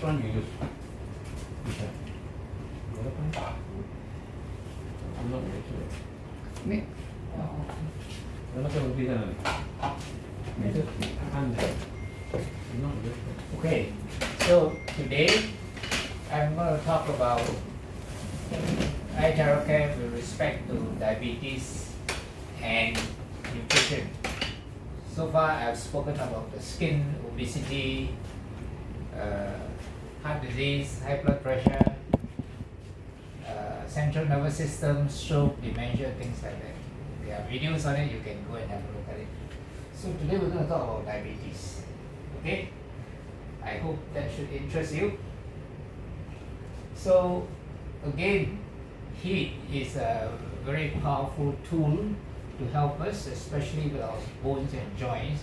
one you use? Which one? The other one? I'm not very sure. นี่ แล้วมันจะลงที่ไหนไม่ใช่อันไหน I'm not very sure. Okay, so today I'm going to talk about iTeraCare with respect to diabetes and nutrition. So far I've spoken about the skin, obesity, heart disease, high blood pressure, central nervous system, stroke, dementia, things like that. There are videos on it, you can go and have a look at it. So today we're going to talk about diabetes. Okay? I hope that should interest you. So again, heat is a very powerful tool to help us, especially with our bones and joints.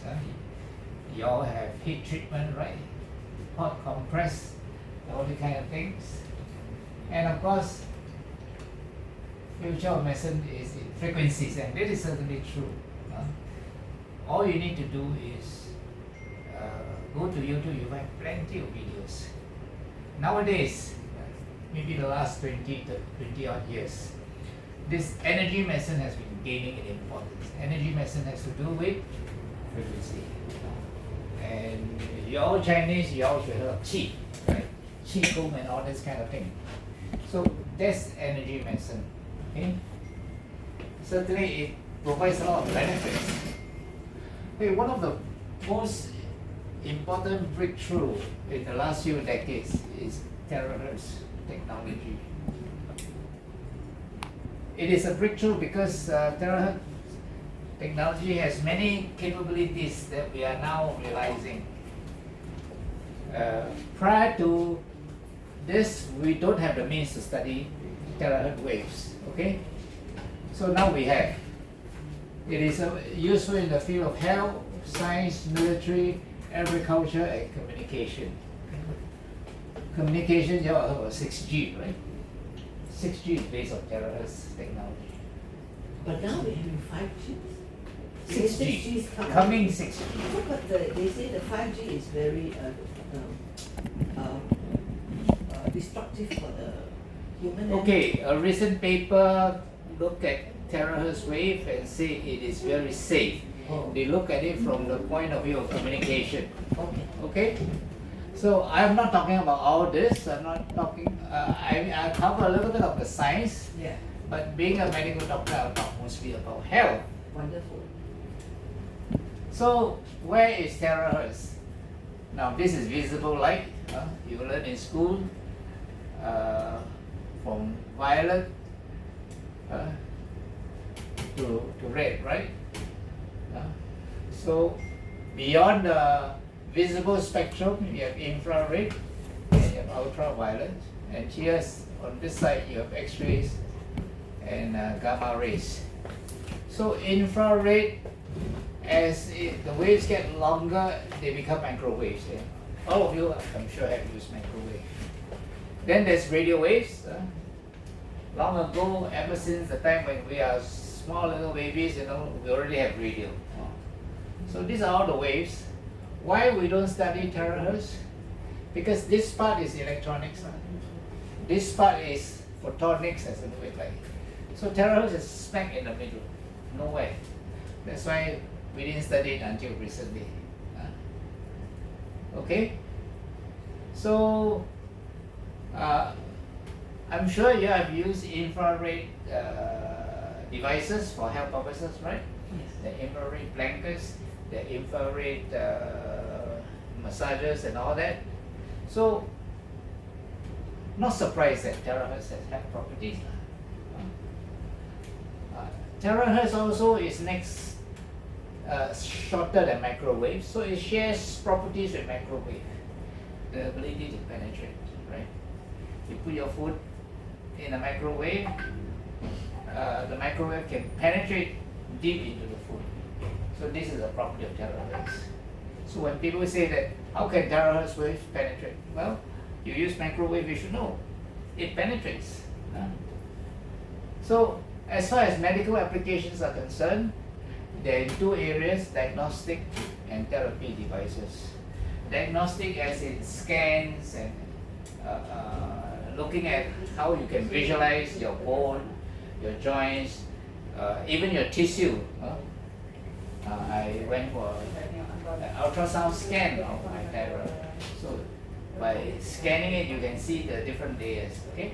You all have heat treatment, right? Hot compress, all the kind of things. And of course, future of medicine is in frequencies, and that is certainly true. All you need to do is go to YouTube, you find plenty of videos. Nowadays, maybe the last 20 odd years, this energy medicine has been gaining in importance. Energy medicine has to do with frequency. And you're all Chinese, you all should hear of Qi, right? Qi Gong and all this kind of thing. So that's energy medicine. Okay? Certainly it provides a lot of benefits. Okay, one of the most important breakthrough in the last few decades is THz technology. It is a breakthrough because THz technology has many capabilities that we are now realizing. Prior to this, we don't have the means to study THz waves. Okay, so now we have. It is useful in the field of health, science, military, agriculture, and communication. Communication, you all heard about 6G, right? 6G is based on THz technology. But now we're having 5G. 6G, 6G is coming 6G. But they say the 5G is very destructive for the human. Okay, a recent paper looked at THz wave and say it is very safe. Oh. They look at it from the point of view of communication. Okay. Okay, so I'm not talking about all this. I'm not talking. I cover a little bit of the science, Yeah. but being a medical doctor, I'll talk mostly about health. Wonderful. So where is THz? Now this is visible light. You learn in school from violet to red, right? So beyond the visible spectrum, you have infrared and you have ultraviolet, and here on this side you have X-rays and gamma rays. So infrared, as the waves get longer, they become microwaves. All of you, I'm sure, have used microwave. Then there's radio waves. Long ago, ever since the time when we are small little babies, we already have radio. So these are all the waves. Why we don't study THz? Because this part is electronics. This part is photonics, as in way like. So THz is smack in the middle, nowhere. That's why we didn't study it until recently. Okay? So I'm sure you have used infrared devices for health purposes, right? Yes. The infrared blankets, the infrared massagers and all that. So, not surprised that THz has health properties. THz also is next shorter than microwave, so it shares properties with microwave. The ability to penetrate, right? You put your food in a microwave, the microwave can penetrate deep into the food. So this is a property of THz. So when people say that, how can THz waves penetrate? Well, you use microwave, you should know. It penetrates. So as far as medical applications are concerned, there are two areas, diagnostic and therapy devices. Diagnostic as in scans and looking at how you can visualize your bone, your joints, even your tissue. I went for an ultrasound scan of my thyroid. So by scanning it, you can see the different layers. Okay,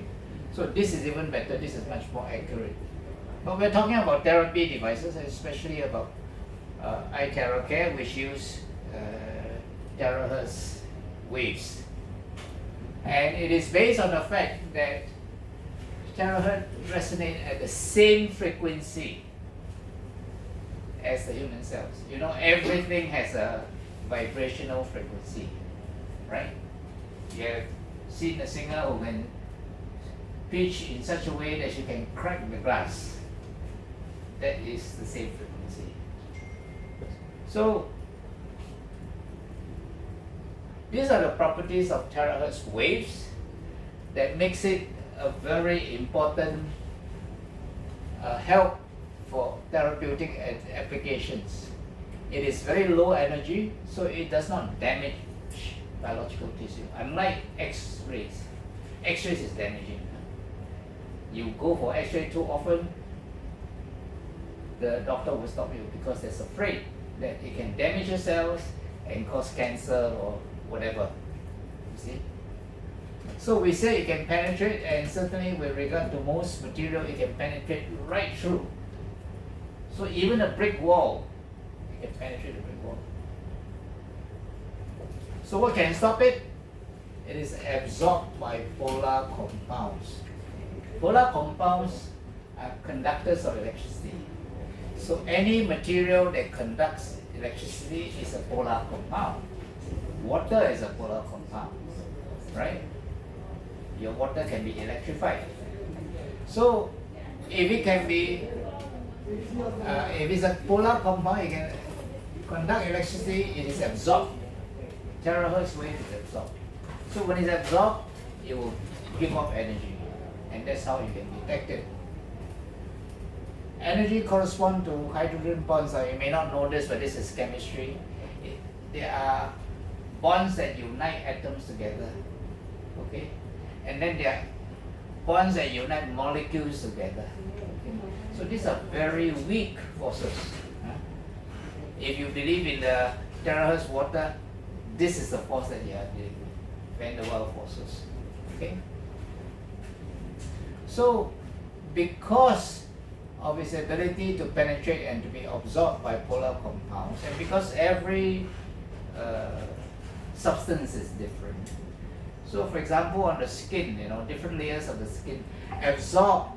so this is even better. This is much more accurate. But we're talking about therapy devices, especially about iTeraCare, which use THz waves, and it is based on the fact that THz resonate at the same frequency as the human cells. You know, everything has a vibrational frequency, right? You have seen a singer who can pitch in such a way that she can crack the glass. That is the same frequency. So these are the properties of THz waves that makes it a very important help for therapeutic applications. It is very low energy, so it does not damage biological tissue. Unlike X-rays. X-rays is damaging. You go for X-ray too often, the doctor will stop you because they're afraid that it can damage your cells and cause cancer or whatever. You see? So we say it can penetrate, and certainly with regard to most material, it can penetrate right through. So even a brick wall, it can penetrate a brick wall. So what can stop it? It is absorbed by polar compounds. Polar compounds are conductors of electricity. So any material that conducts electricity is a polar compound. Water is a polar compound, right? Your water can be electrified. So if it can be, if it's a polar compound, it can conduct electricity, it is absorbed. THz wave is absorbed. So when it's absorbed, it will give off energy, and that's how you can detect it. Energy corresponds to hydrogen bonds. You may not know this, but this is chemistry. There are bonds that unite atoms together, okay? And then there are bonds that unite molecules together. Okay? So these are very weak forces. If you believe in the THz water, this is the force that you are dealing with, Van der Waals forces. Okay? So because of its ability to penetrate and to be absorbed by polar compounds, and because every substance is different. So for example, on the skin, different layers of the skin absorb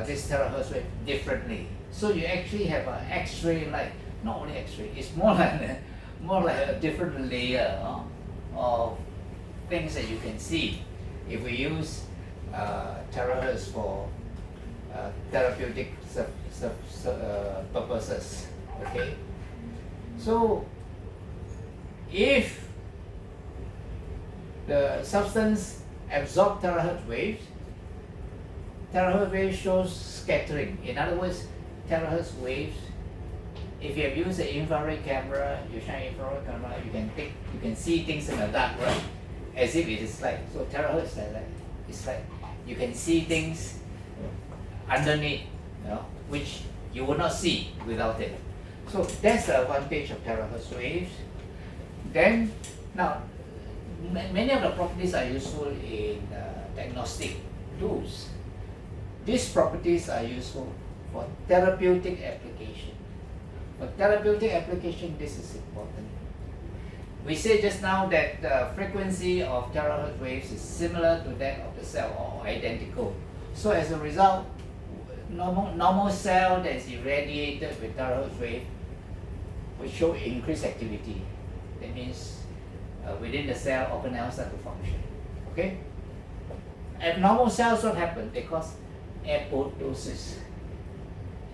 this THz wave differently. So you actually have an X-ray light, not only X-ray, it's more like a different layer of things that you can see if we use THz for therapeutic purposes. Okay, so if the substance absorbs THz waves shows scattering. In other words, THz waves, if you have used an infrared camera, you shine infrared camera, you can see things in the dark, right? As if it is light. So THz is like that. It's like you can see things underneath, which you would not see without it. So that's the advantage of THz waves. Then, now, many of the properties are useful in diagnostic tools. These properties are useful for therapeutic application. For therapeutic application, this is important. We say just now that the frequency of THz waves is similar to that of the cell, or identical. So as a result, normal cell that is irradiated with THz wave will show increased activity. That means within the cell, organelles start to function. Okay? Abnormal cells, what happen? They cause apoptosis.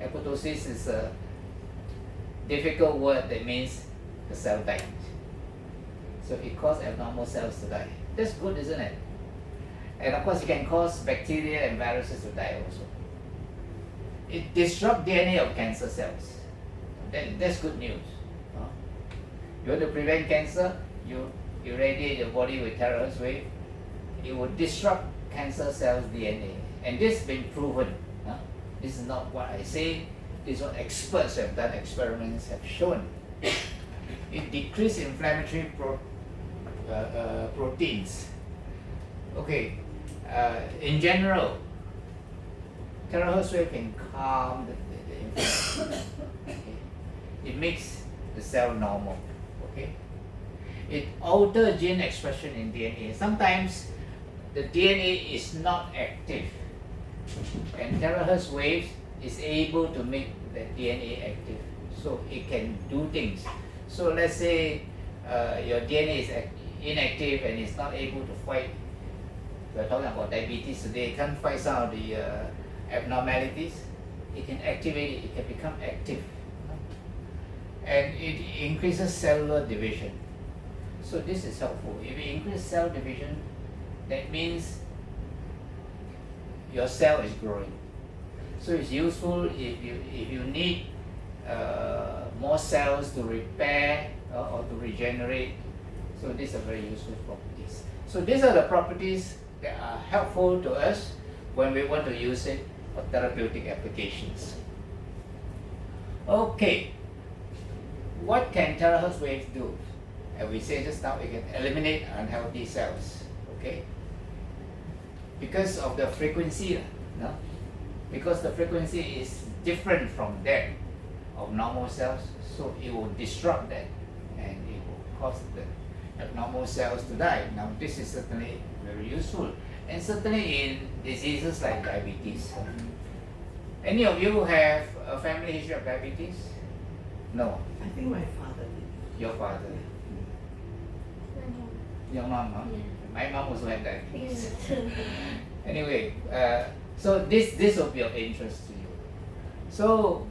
Apoptosis is a difficult word that means the cell died. So it causes abnormal cells to die. That's good, isn't it? And of course, it can cause bacteria and viruses to die also. It disrupts DNA of cancer cells. That's good news. You want to prevent cancer, you irradiate your body with THz wave, it will disrupt cancer cells' DNA, and this has been proven. This is not what I say. This is what experts who have done experiments have shown. It decreases inflammatory proteins. Okay, in general, THz wave can calm the inflammation. Okay. It makes the cell normal. Okay. It alters gene expression in DNA. Sometimes the DNA is not active, and THz waves is able to make the DNA active, so it can do things. So let's say your DNA is inactive and is not able to fight. We're talking about diabetes today. It can't fight some of the abnormalities. It can activate it. It can become active, and it increases cellular division. So this is helpful. If you increase cell division, that means your cell is growing. So it's useful if you need more cells to repair or to regenerate. So these are very useful properties. So these are the properties that are helpful to us when we want to use it for therapeutic applications. Okay, what can THz waves do? As we said just now, it can eliminate unhealthy cells. Okay, because of the frequency, no? Because the frequency is different from that of normal cells, so it will disrupt that, and it will cause the abnormal cells to die. Now this is certainly very useful, and certainly in diseases like diabetes. Any of you have a family history of diabetes? No. I think my father did. Your father? Your mom, huh? Yeah. My mom also had diabetes. Yeah. Anyway, so this will be of interest to you. So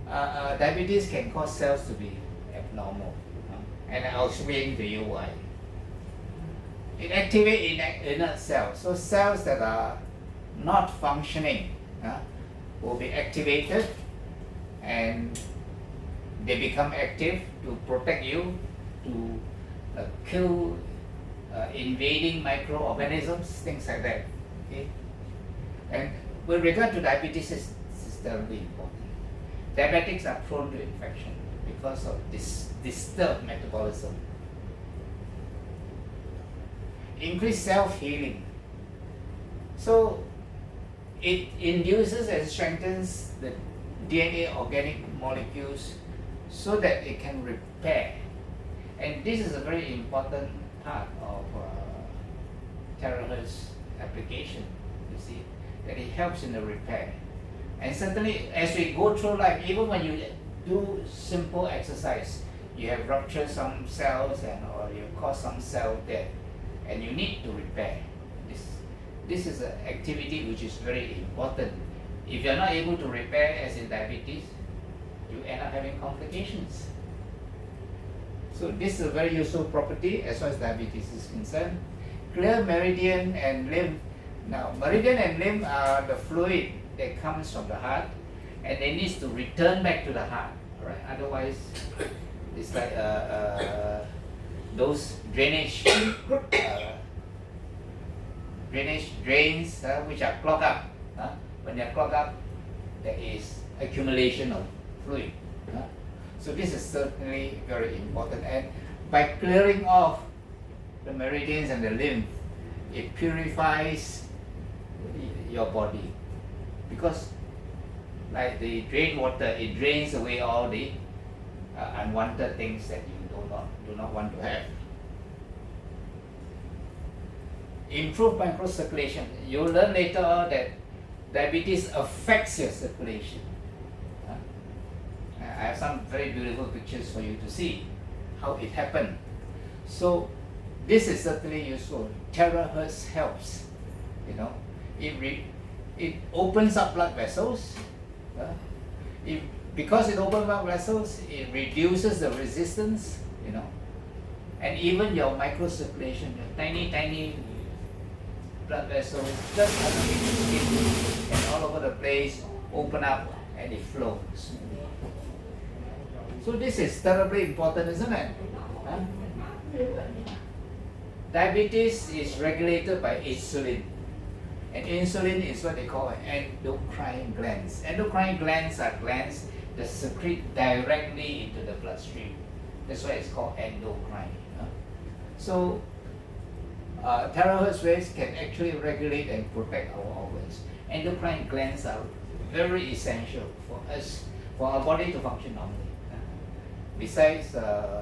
diabetes can cause cells to be abnormal, and I'll explain to you why. It activates inert cells. So cells that are not functioning will be activated, and they become active to protect you, to kill invading microorganisms, things like that. Okay? And with regard to diabetes, this is terribly important. Diabetics are prone to infection because of this disturbed metabolism. Increased self-healing. So it induces and strengthens the DNA organic molecules so that it can repair. And this is a very important part of THz application, you see, that it helps in the repair. And certainly as we go through life, even when you do simple exercise, you have ruptured some cells or you cause some cell death, and you need to repair. This is an activity which is very important. If you are not able to repair, as in diabetes, you end up having complications. So this is a very useful property as far as diabetes is concerned. Clear meridian and lymph. Now, meridian and lymph are the fluid that comes from the heart, and it needs to return back to the heart. Right? Otherwise, it's like those drainage drains which are clogged up. When they are clogged up, there is accumulation of fluid. So this is certainly very important, and by clearing off the meridians and the lymph, it purifies your body, because like the drain water, it drains away all the unwanted things that you do not want to have. Improve microcirculation. You'll learn later on that diabetes affects your circulation. I have some very beautiful pictures for you to see how it happened. So this is certainly useful. THz helps. It opens up blood vessels. Because it opens up vessels, it reduces the resistance. And even your microcirculation, your tiny blood vessels just underneath the skin and all over the place open up and it flows. So this is terribly important, isn't it? Diabetes is regulated by insulin. And insulin is what they call endocrine glands. Endocrine glands are glands that secrete directly into the bloodstream. That's why it's called endocrine. So, THz waves can actually regulate and protect our organs. Endocrine glands are very essential for us, for our body to function normally. Besides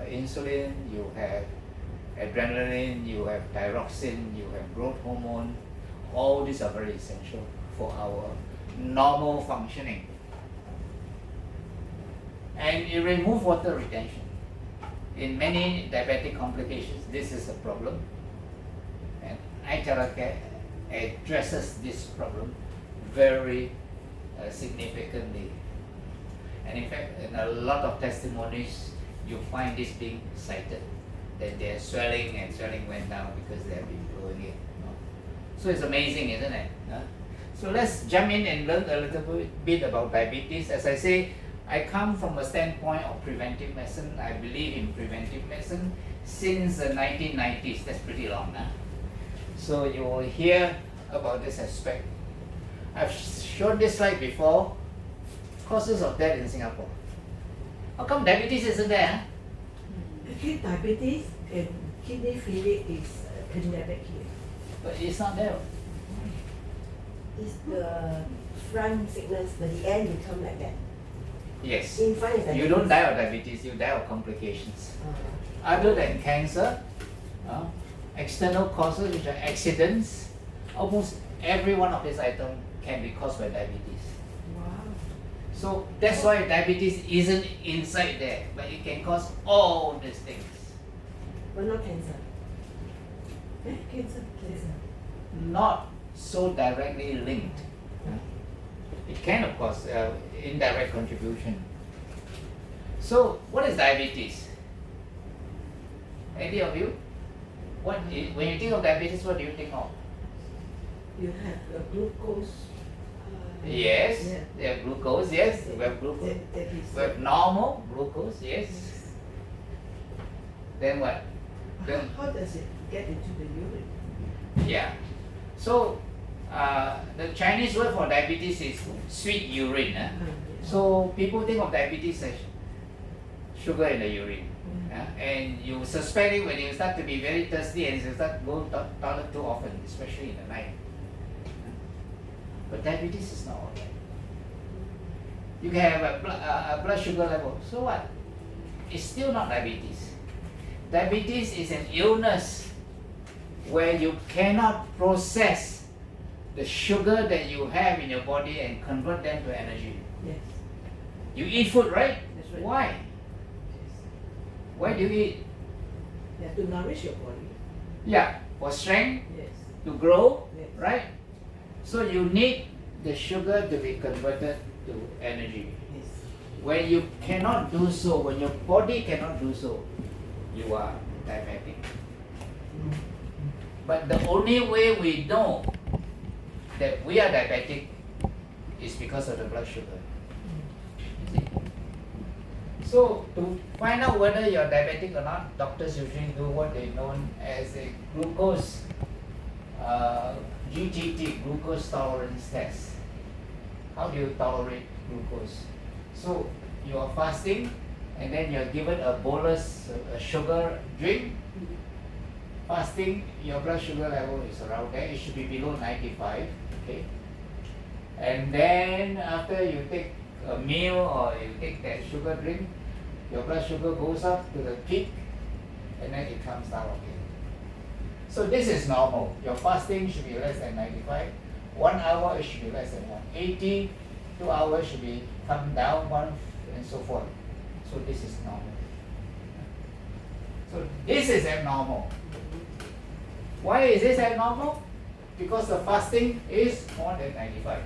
insulin, you have adrenaline, you have thyroxine, you have growth hormone. All these are very essential for our normal functioning. And it removes water retention. In many diabetic complications, this is a problem. And iTeraCare addresses this problem very significantly. And in fact, in a lot of testimonies, you find this being cited, that they're swelling and swelling went down because they have been blowing it. So it's amazing, isn't it? So let's jump in and learn a little bit about diabetes. As I say, I come from a standpoint of preventive medicine. I believe in preventive medicine since the 1990s. That's pretty long now. So you will hear about this aspect. I've shown this slide before. Causes of death in Singapore. How come diabetes isn't there? Actually, diabetes and kidney failure is pandemic here. But it's not there. It's the front sickness, but the end become like that. Yes. In front is You diabetes. don't die of diabetes, you die of complications. Other than cancer, external causes which are accidents, almost every one of these items can be caused by diabetes. Wow. So that's why diabetes isn't inside there, but it can cause all these things. But not cancer. Cancer. Not so directly linked. It can, of course, indirect contribution. So, what is diabetes? Any of you? When you think of diabetes, what do you think of? You have glucose. Yes, Yeah. they have glucose, yes, we have glucose. That is, We have normal glucose, yes. Then what? Then, how does it get into the urine? yeah. So, the Chinese word for diabetes is sweet urine. Yeah. So, people think of diabetes as sugar in the urine. And you suspect it when you start to be very thirsty and you start going to toilet too often, especially in the night. But diabetes is not all that. You can have a blood sugar level. So what? It's still not diabetes. Diabetes is an illness where you cannot process the sugar that you have in your body and convert them to energy. Yes. You eat food, right? That's right. Why? Yes. Why do you eat? You have to nourish your body. Yeah, for strength, Yes. to grow, Yes. right? So you need the sugar to be converted to energy. Yes. When you cannot do so, when your body cannot do so, you are diabetic. But the only way we know that we are diabetic is because of the blood sugar. You see? So to find out whether you're diabetic or not, doctors usually do what they known as a glucose GTT, glucose tolerance test. How do you tolerate glucose? So you are fasting and then you're given a bolus, a sugar drink. Fasting, your blood sugar level is around there. It should be below 95. Okay. And then after you take a meal or you take that sugar drink, your blood sugar goes up to the peak and then it comes down again. So this is normal. Your fasting should be less than 95. 1 hour it should be less than 180. 2 hours should be come down 1 and so forth. So this is normal. So this is abnormal. Why is this abnormal? Because the fasting is more than 95.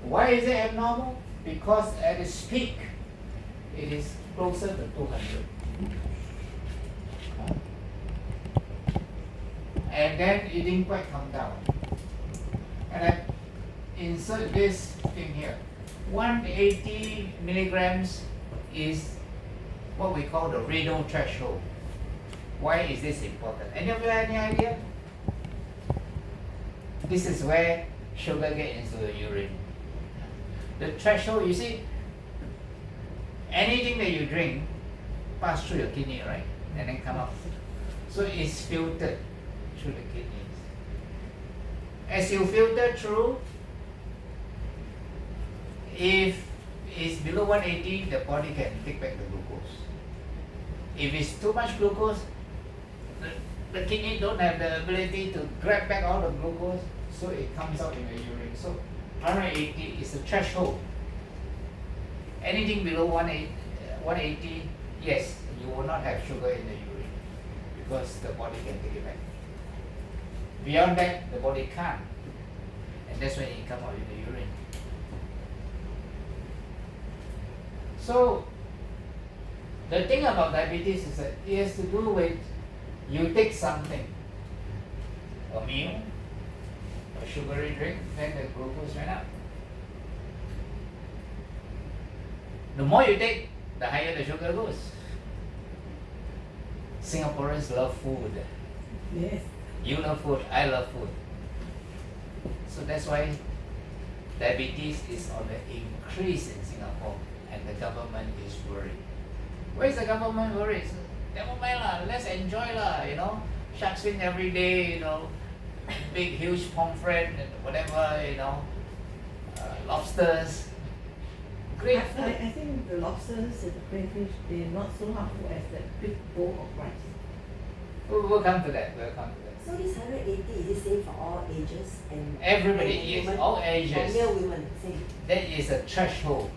Why is it abnormal? Because at its peak, it is closer to 200. And then it didn't quite come down. And I insert this thing here. 180 milligrams is what we call the renal threshold. Why is this important? Any of you have any idea? This is where sugar gets into the urine. The threshold, you see, anything that you drink pass through your kidney, right? And then come out. So it's filtered through the kidneys. As you filter through, if it's below 180, the body can take back the glucose. If it's too much glucose, the kidney don't have the ability to grab back all the glucose, so it comes out in the urine. So 180 is the threshold. Anything below 180, yes, you will not have sugar in the urine because the body can take it back. Beyond that, the body can't, and that's when it comes out in the urine. So the thing about diabetes is that it has to do with you take something, a meal, a sugary drink, then the glucose went up. The more you take, the higher the sugar goes. Singaporeans love food. Yes. You love food, I love food. So that's why diabetes is on the increase in Singapore, and the government is worried. Why is the government worried? Never mind lah, let's enjoy lah, you know. Shark fin every day, you know. Big huge pomfret and whatever, you know. Lobsters. Great food. I think the lobsters and the crayfish, they're not so harmful as that big bowl of rice. We'll come to that. We'll come to that. So this 180 is the same for all ages and Everybody, and yes, women? all For ages. male women, same. That is a threshold.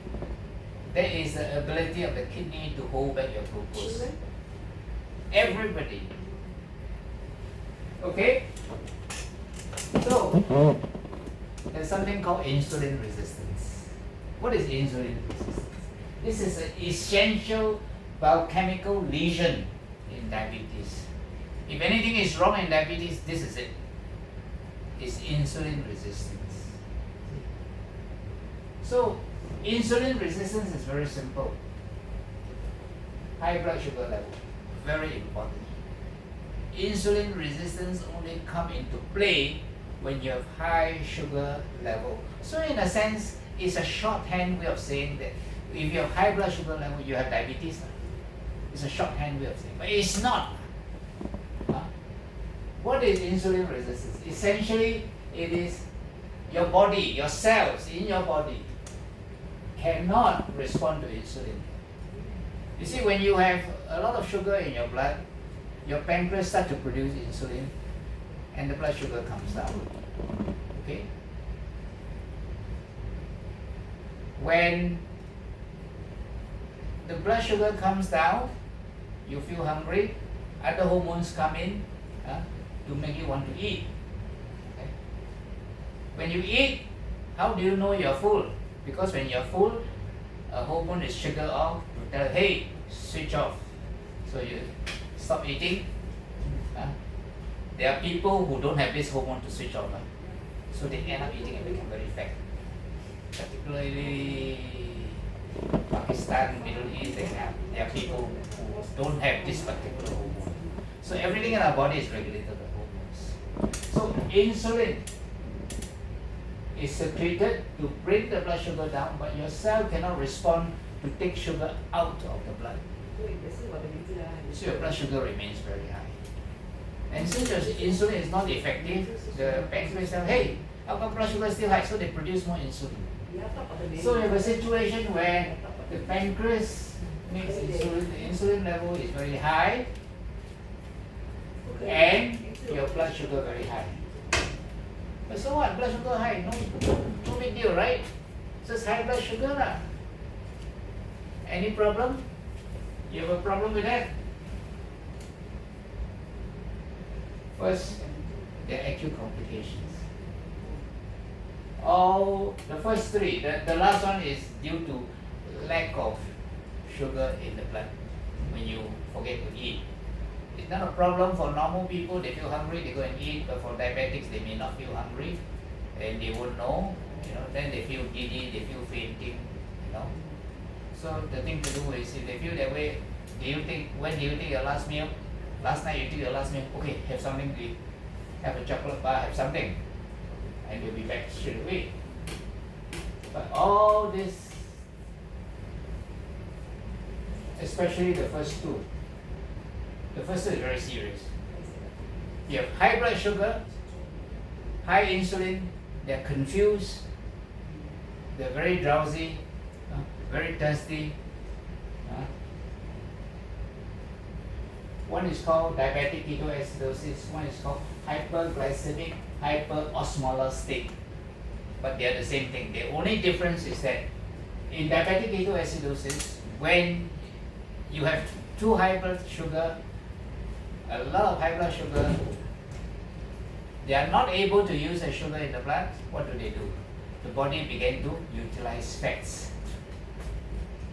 That is the ability of the kidney to hold back your glucose. Children? Everybody. Okay? So, there's something called insulin resistance. What is insulin resistance? This is an essential biochemical lesion in diabetes. If anything is wrong in diabetes, this is it. It's insulin resistance. So, insulin resistance is very simple. High blood sugar level, very important. Insulin resistance only come into play when you have high sugar level. So in a sense, it's a shorthand way of saying that if you have high blood sugar level, you have diabetes. It's a shorthand way of saying, but it's not. What is insulin resistance? Essentially, it is your body, your cells in your body cannot respond to insulin. You see, when you have a lot of sugar in your blood, your pancreas starts to produce insulin and the blood sugar comes down. Okay? When the blood sugar comes down, you feel hungry, other hormones come in to make you want to eat. Okay? When you eat, how do you know you're full? Because when you're full, a hormone is triggered off to tell, hey, switch off. So you stop eating. There are people who don't have this hormone to switch off. So they end up eating and become very fat. Particularly Pakistan, Middle East, there are people who don't have this particular hormone. So everything in our body is regulated by hormones. So insulin is secreted to bring the blood sugar down, but your cell cannot respond to take sugar out of the blood. So your blood sugar remains very high. And since your insulin is not effective, the pancreas says, hey, how come blood sugar is still high? So they produce more insulin. So you have a situation where the pancreas makes insulin, the insulin level is very high, and your blood sugar very high. But so what? Blood sugar high, no big deal, right? Just high blood sugar lah. Any problem? You have a problem with that? First, there are acute complications. The first three, the last one is due to lack of sugar in the blood when you forget to eat. It's not a problem for normal people, they feel hungry, they go and eat, but for diabetics, they may not feel hungry and they won't know, then they feel giddy, they feel fainting, So the thing to do is, if they feel that way, when do you take your last meal? Last night you took your last meal, okay, have something to eat. Have a chocolate bar, have something. And you'll be back straight away. But all this, especially the first two, the first two is very serious. You have high blood sugar, high insulin, they're confused, they're very drowsy, very thirsty. One is called diabetic ketoacidosis, one is called hyperglycemic hyperosmolar state. But they are the same thing. The only difference is that in diabetic ketoacidosis, when you have too high blood sugar, a lot of high blood sugar, they are not able to use the sugar in the blood. What do? The body begin to utilize fats.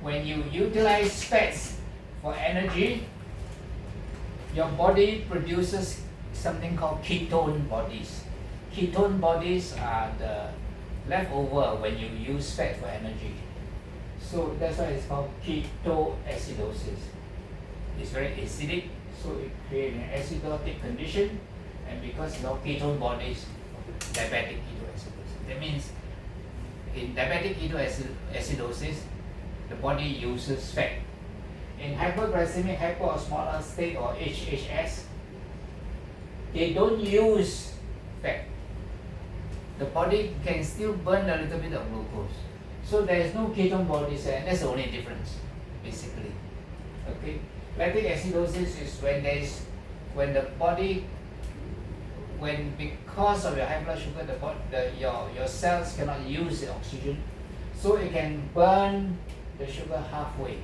When you utilize fats for energy, your body produces something called ketone bodies. Ketone bodies are the leftover when you use fat for energy. So that's why it's called ketoacidosis. It's very acidic, so it creates an acidotic condition, and because it's all ketone bodies, diabetic ketoacidosis. That means in diabetic ketoacidosis, the body uses fat. In hyperglycemic hyperosmolar state or HHS, they don't use fat. The body can still burn a little bit of glucose. So there is no ketone bodies, and that's the only difference, basically. Okay, lactic acidosis is when because of your high blood sugar, your cells cannot use the oxygen, so it can burn the sugar halfway.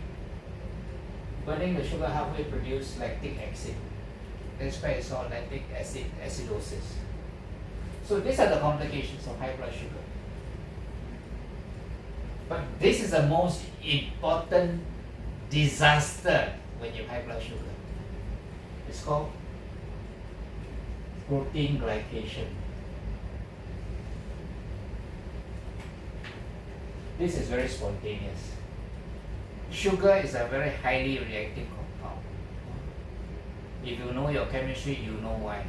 Burning the sugar halfway produces lactic acid. That's why it's called lactic acidosis. So these are the complications of high blood sugar. But this is the most important disaster when you have high blood sugar. It's called protein glycation. This is very spontaneous. Sugar is a very highly reactive compound. If you know your chemistry, you know why.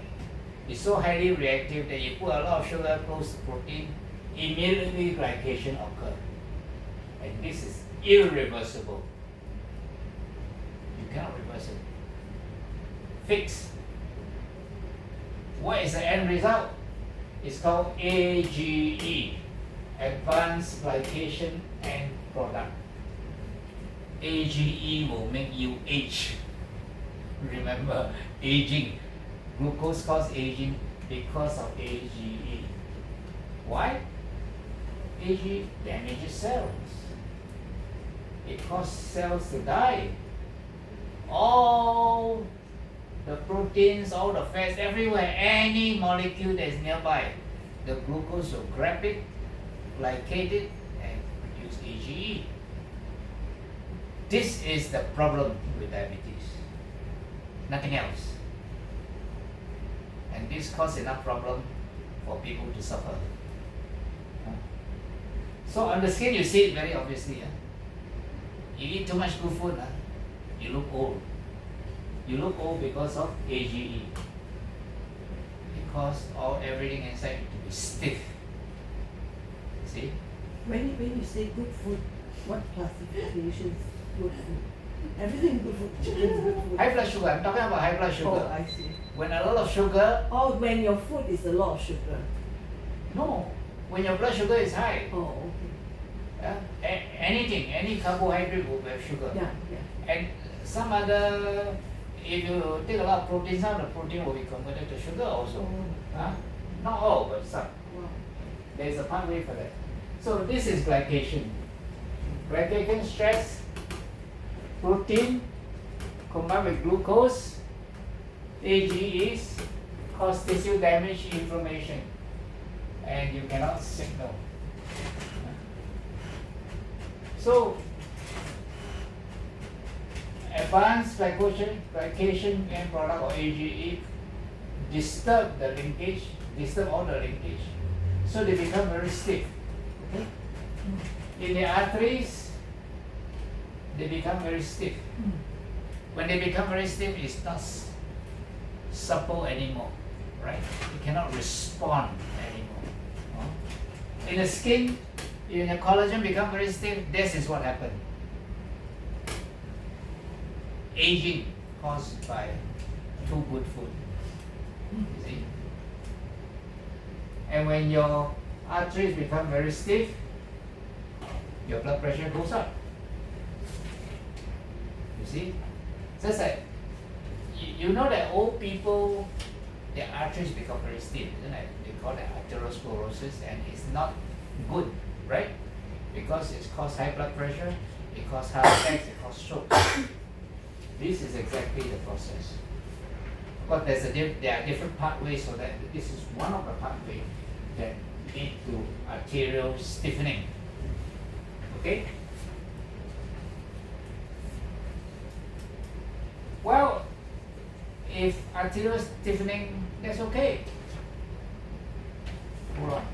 It's so highly reactive that you put a lot of sugar close to protein, immediately glycation occurs. And this is irreversible. You cannot reverse it. Fix. What is the end result? It's called AGE, Advanced Glycation End Product. AGE will make you age. Remember, aging. Glucose causes aging because of AGE. Why? AGE damages cells. It causes cells to die. All the proteins, all the fats, everywhere, any molecule that is nearby, the glucose will grab it, glycate it, and produce AGE. This is the problem with diabetes. Nothing else. And this causes enough problem for people to suffer. So on the skin you see it very obviously. You eat too much good food, you look old. You look old because of AGE. Because everything inside to be stiff. See? When you say good food, what classifications good food? Everything good food, chicken's good food. High blood sugar, I'm talking about high blood sugar. Oh, I see. When a lot of sugar, Oh, when your food is a lot of sugar. no. When your blood sugar is high, Oh, okay. anything, any carbohydrate will have sugar. Yeah, yeah. And some other, if you take a lot of protein, some of the protein will be converted to sugar also. Oh. Not all, but some. Wow. There is a pathway for that. So this is glycation. Glycation stress, protein combined with glucose, AGEs, cause tissue damage, inflammation, and you cannot signal. So advanced glycation end product or AGE disturb the linkage, disturb all the linkage. So they become very stiff. Okay? In the arteries, they become very stiff. When they become very stiff, it's not supple anymore, right? It cannot respond anymore. In the skin, when the collagen become very stiff, this is what happened. Aging caused by too good food. You see? And when your arteries become very stiff, your blood pressure goes up. You see? Just like you know that old people, their arteries become very stiff, isn't it? They call it atherosclerosis, and it's not good, right? Because it's caused high blood pressure, it causes heart attacks, it causes strokes. This is exactly the process. But there are different pathways, so that this is one of the pathways that lead to arterial stiffening. Okay? Well, if arterial stiffening, that's okay. Hold on.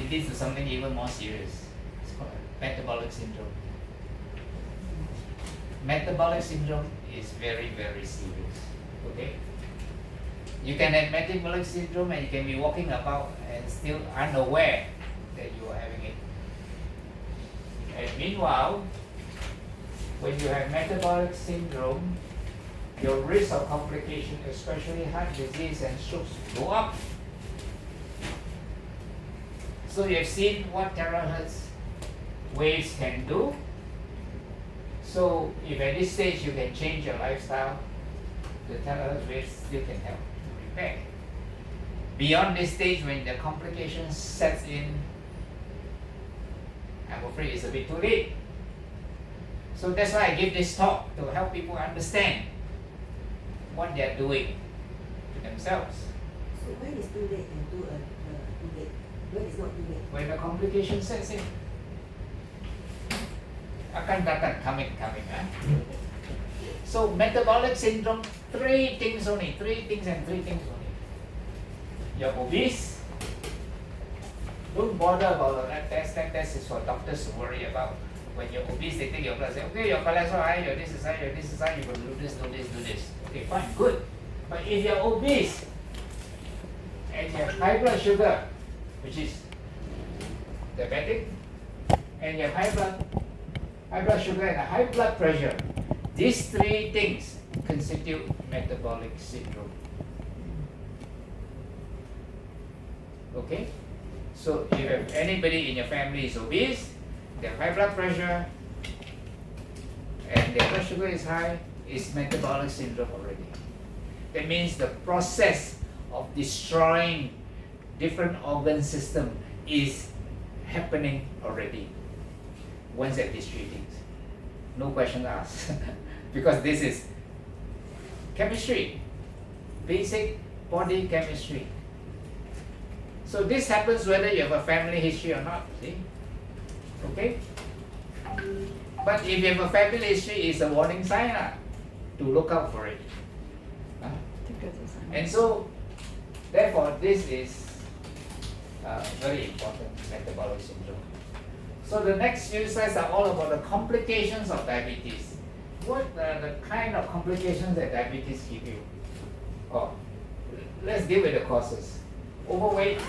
It leads to something even more serious. It's called metabolic syndrome. Metabolic syndrome is very, very serious. Okay? You can have metabolic syndrome and you can be walking about and still unaware that you are having it. And meanwhile, when you have metabolic syndrome, your risk of complication, especially heart disease and strokes, go up. So you have seen what THz waves can do. So if at this stage you can change your lifestyle, the THz waves still can help to repair. Beyond this stage, when the complications sets in, I'm afraid it's a bit too late. So that's why I give this talk, to help people understand what they are doing to themselves. So when is too late and too late? When is not too late? When the complication sets in. Akan datang, coming. So metabolic syndrome, three things only. You're obese. Don't bother about the lab test. Lab test is for doctors to worry about. When you're obese, they take your blood, say, okay, your cholesterol high, your this is high, your this is high, you will do this. Okay, fine, good. But if you're obese and you have high blood sugar, which is diabetic, and you have high blood sugar and a high blood pressure, these three things constitute metabolic syndrome. Okay? So if you have anybody in your family is obese, they have high blood pressure, and their blood sugar is high, it's metabolic syndrome already. That means the process of destroying different organ system is happening already once at these three things. No question asked. Because this is chemistry, basic body chemistry. So this happens whether you have a family history or not, see? Okay? But if you have a family history, it's a warning sign to look out for it. And so, therefore, this is very important, metabolic syndrome. So the next few slides are all about the complications of diabetes. What are the kind of complications that diabetes give you? Oh, let's deal with the causes. Overweight,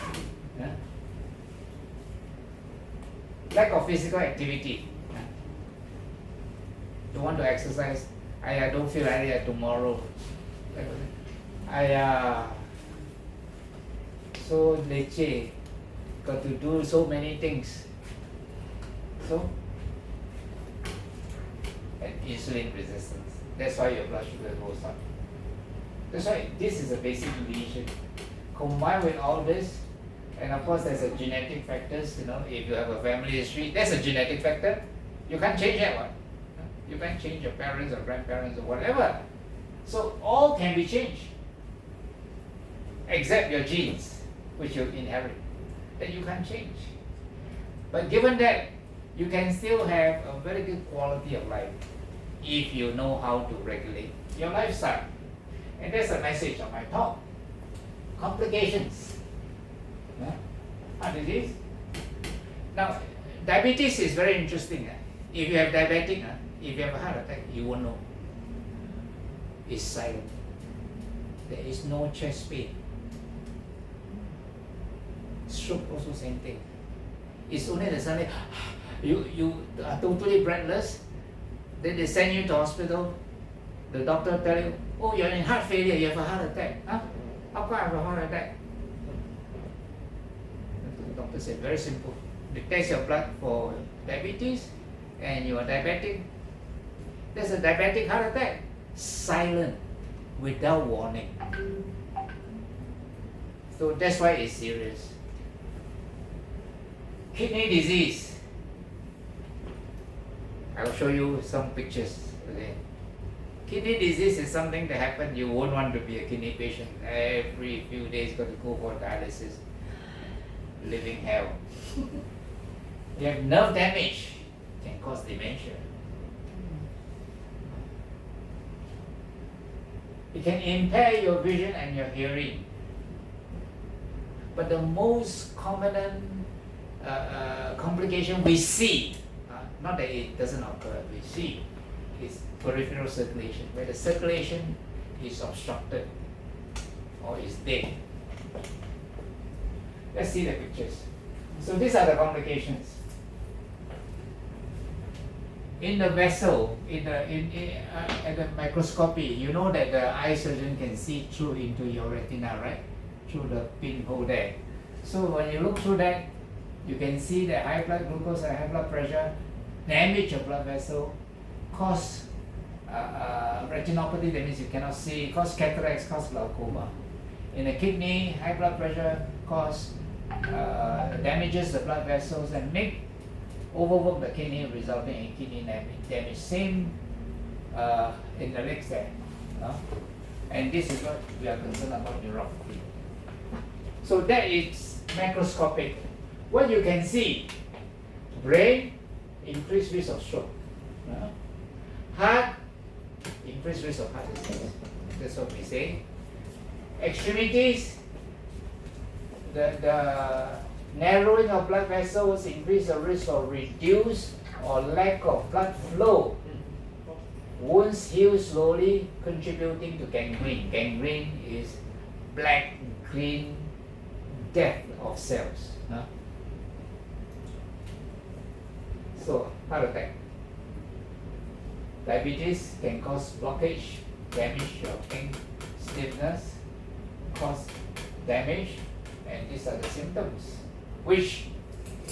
lack of physical activity. Don't want to exercise. I don't feel like it tomorrow. So leceh, got to do so many things. So, and insulin resistance. That's why your blood sugar goes up. That's why this is a basic lesion. Combined with all this, and of course there's a genetic factors, if you have a family history, that's a genetic factor. You can't change that one. You can't change your parents or grandparents or whatever. So all can be changed. Except your genes, which you inherit, that you can't change. But given that, you can still have a very good quality of life if you know how to regulate your lifestyle. And that's the message of my talk. Complications. Heart disease. Now, diabetes is very interesting. If you have diabetic, if you have a heart attack, you won't know. It's silent. there is no chest pain. Stroke also same thing. It's only the suddenly you are totally breathless. Then they send you to hospital. The doctor tell you, oh, you're in heart failure, you have a heart attack. Huh? How come I have a heart attack? The doctor said, very simple. They test your blood for diabetes and you are diabetic. There's a diabetic heart attack. Silent, without warning. So that's why it's serious. Kidney disease. I'll show you some pictures. Okay. Kidney disease is something that happens. You won't want to be a kidney patient. Every few days got to go for dialysis. Living hell. You have nerve damage, can cause dementia. It can impair your vision and your hearing. But the most common complication we see, not that it doesn't occur, we see, is peripheral circulation, where the circulation is obstructed or is dead. Let's see the pictures. So these are the complications. In the vessel, at the microscopy, you know that the eye surgeon can see through into your retina, right? Through the pinhole there. So when you look through that, you can see the high blood glucose and high blood pressure damage your blood vessel, cause retinopathy, that means you cannot see, cause cataracts, cause glaucoma. In the kidney, high blood pressure cause damages the blood vessels and make overwork the kidney, resulting in kidney damage. Same in the legs there. And this is what we are concerned about, neuropathy. So that is macroscopic. What you can see, brain, increased risk of stroke. Heart, increased risk of heart disease. That's what we say. Extremities, the narrowing of blood vessels increase the risk of reduced or lack of blood flow. Wounds heal slowly, contributing to gangrene. Gangrene is black, green death of cells. So, heart attack. Diabetes can cause blockage, damage your vein, stiffness, cause damage, and these are the symptoms, which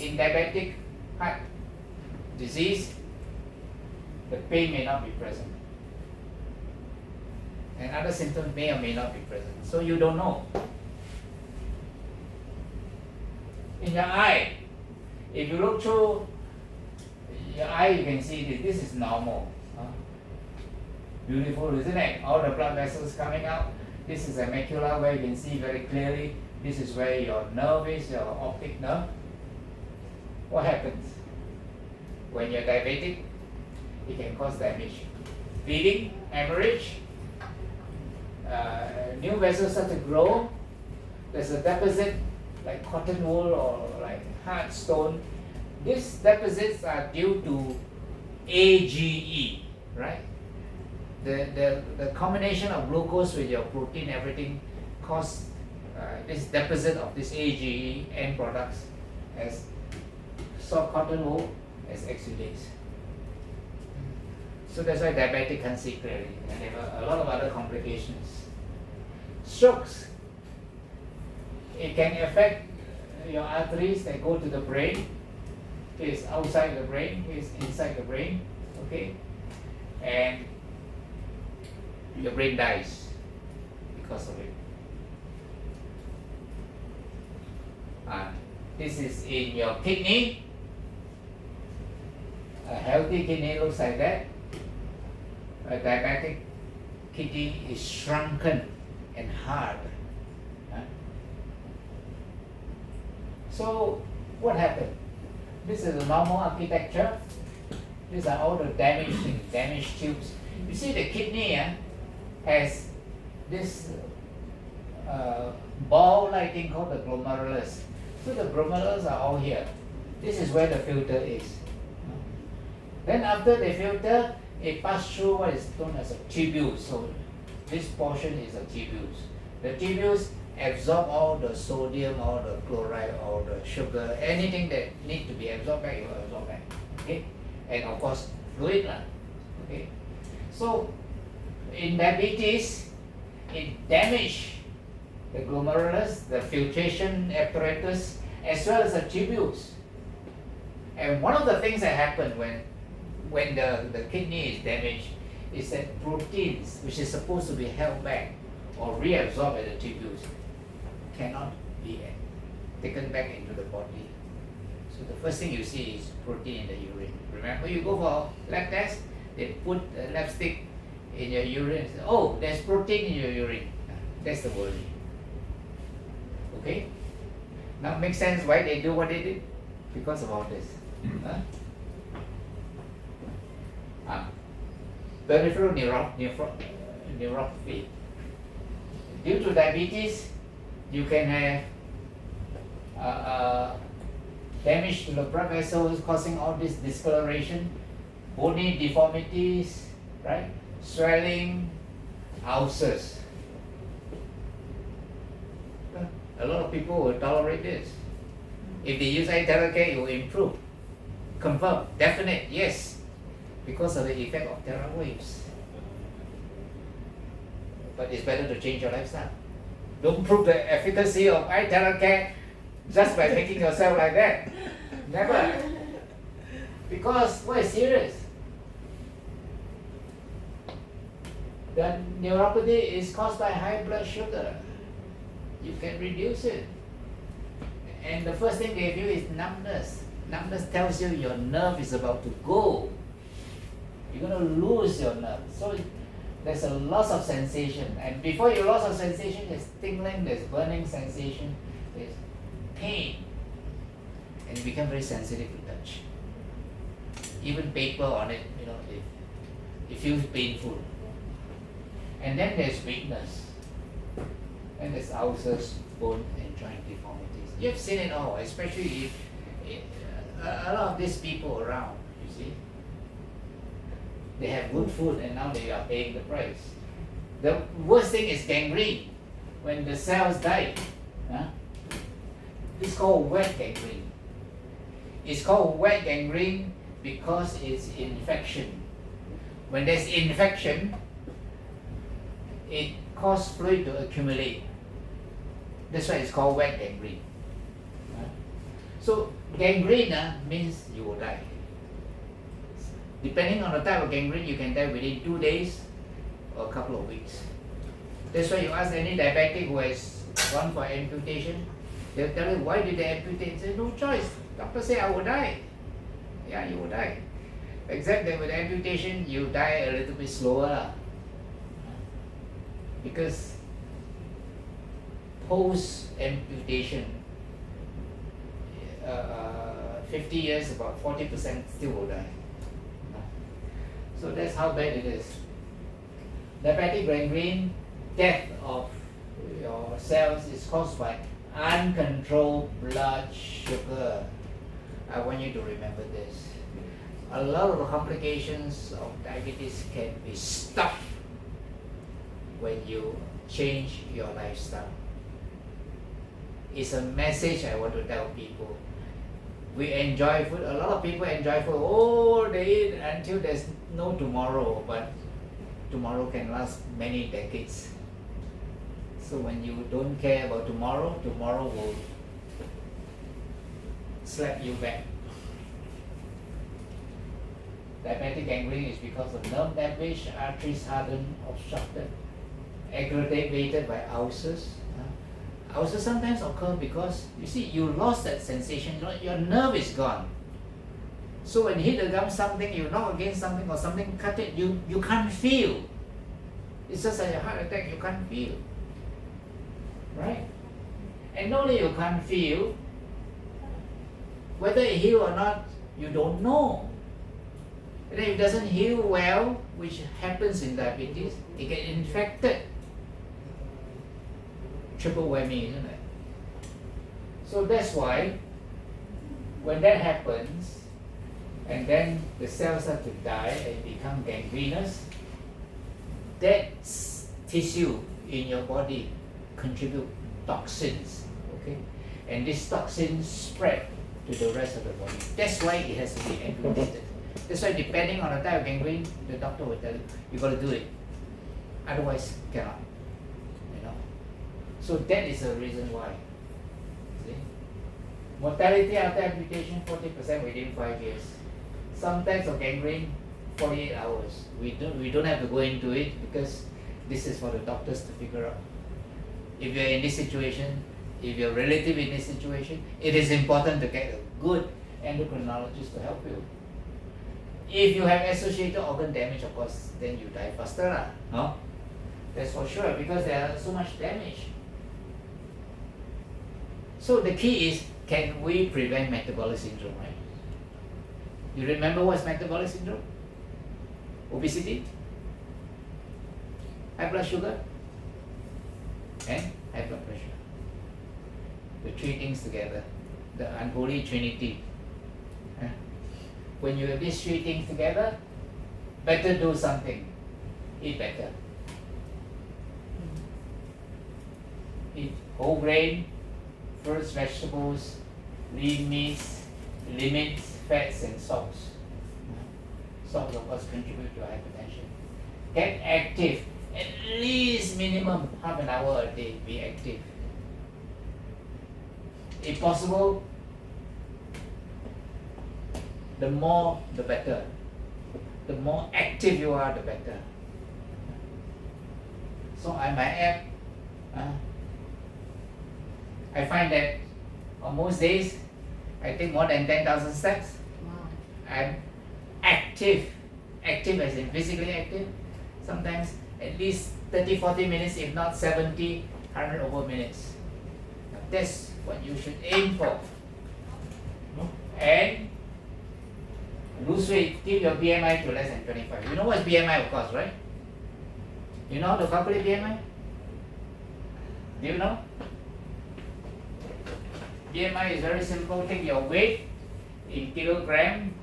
in diabetic heart disease, the pain may not be present. And other symptoms may or may not be present. So you don't know. In your eye, if you look through your eye, you can see this is normal. Beautiful, isn't it? All the blood vessels coming out. This is a macula where you can see very clearly. This is where your nerve is, your optic nerve. What happens? When you're diabetic, it can cause damage. Bleeding, hemorrhage, new vessels start to grow. There's a deposit like cotton wool or like hard stone. These deposits are due to AGE, right? The combination of glucose with your protein, everything, cause this deposit of this AGE end products as soft cotton wool as exudates. So that's why diabetic can't see clearly, and they have a lot of other complications. Strokes, it can affect your arteries that go to the brain. It's outside the brain, it's inside the brain, okay? And your brain dies because of it. This is in your kidney. A healthy kidney looks like that. A diabetic kidney is shrunken and hard. So what happened? This is a normal architecture. These are all the damaged tubes. You see the kidney has this ball-like thing called the glomerulus. So the glomerulus are all here. This is where the filter is. Then after the filter, it passes through what is known as a tubule. So this portion is the tubules. The tubules absorb all the sodium, all the chloride, all the sugar, anything that need to be absorbed back, it will absorb back. Okay? And of course, fluid. Okay? So, in diabetes, it damages the glomerulus, the filtration apparatus, as well as the tubules. And one of the things that happen when the kidney is damaged is that proteins, which is supposed to be held back or reabsorbed at the tubules, cannot be taken back into the body. So the first thing you see is protein in the urine. Remember, you go for lab test, they put a lab stick in your urine and say, oh, there's protein in your urine. That's the worry. Okay? Now makes sense why they do what they did? Because of all this. Peripheral neuropathy. Due to diabetes, you can have damage to the blood vessels causing all this discoloration, bony deformities, right? Swelling, ulcers. A lot of people will tolerate this. If they use iTeraCare, it will improve. Confirm, definite, yes, because of the effect of Tera waves. But it's better to change your lifestyle. Don't prove the efficacy of iTeraCare just by making yourself like that. Never. Because we're serious. The neuropathy is caused by high blood sugar. You can reduce it. And the first thing they do is numbness. Numbness tells you your nerve is about to go. You're going to lose your nerve. So there's a loss of sensation. And before you loss of sensation, there's tingling, there's burning sensation, there's pain. And you become very sensitive to touch. Even paper on it, it feels painful. And then there's weakness. And there's ulcers, bone and joint deformities. You've seen it all, especially if a lot of these people around, you see, they have good food and now they are paying the price. The worst thing is gangrene. When the cells die, it's called wet gangrene. It's called wet gangrene because it's infection. When there's infection, it causes fluid to accumulate. That's why it's called wet gangrene. So gangrene means you will die. Depending on the type of gangrene, you can die within 2 days or a couple of weeks. That's why you ask any diabetic who has gone for amputation, they'll tell you, why did they amputate? Say, no choice. Doctor say I will die. Yeah, you will die. Except that with amputation, you die a little bit slower. Because post-amputation, 50 years, about 40% still will die. So that's how bad it is. Diabetic gangrene, death of your cells is caused by uncontrolled blood sugar. I want you to remember this. A lot of the complications of diabetes can be stopped when you change your lifestyle. It's a message I want to tell people. We enjoy food. A lot of people enjoy food. Oh, they eat until there's no tomorrow, but tomorrow can last many decades. So when you don't care about tomorrow, tomorrow will slap you back. Diabetic gangrene is because of nerve damage, arteries hardened, obstructed, aggravated by ulcers. Ulcers sometimes occur because, you see, you lost that sensation, your nerve is gone. So when you hit against something, you knock against something or something cut it, you can't feel. It's just like a heart attack, you can't feel. Right? And not only you can't feel, whether it heal or not, you don't know. And if it doesn't heal well, which happens in diabetes, it gets infected. Triple whammy, isn't it? So that's why when that happens, and then the cells start to die and become gangrenous, that's tissue in your body contribute toxins, okay? And these toxins spread to the rest of the body. That's why it has to be amputated. That's why depending on the type of gangrene, the doctor will tell you, you got to do it. Otherwise, cannot. You know. So that is the reason why. See? Mortality after amputation 40% within 5 years. Some types of gangrene 48 hours. We don't have to go into it because this is for the doctors to figure out. If you're in this situation, if you're relative in this situation, it is important to get a good endocrinologist to help you. If you have associated organ damage, of course, then you die faster, no? That's for sure, because there are so much damage. So the key is, can we prevent metabolic syndrome, right? You remember what's metabolic syndrome? Obesity, high blood sugar, and high blood pressure. The three things together, the unholy trinity. When you have these three things together, better do something. Eat better. Eat whole grain, fruits, vegetables, lean meats, limit fats and salts. Salts of course contribute to hypertension. Get active. At least minimum half an hour a day, be active. If possible, the more the better. The more active you are, the better. So on my app, I find that on most days, I take more than 10,000 steps. Wow. I'm active as in physically active. Sometimes at least 30-40 minutes, if not 70, 100 over minutes. That's what you should aim for. And lose weight, keep your BMI to less than 25. You know what's BMI, of course, right? You know how to calculate BMI? Do you know? BMI is very simple. Take your weight in kilogram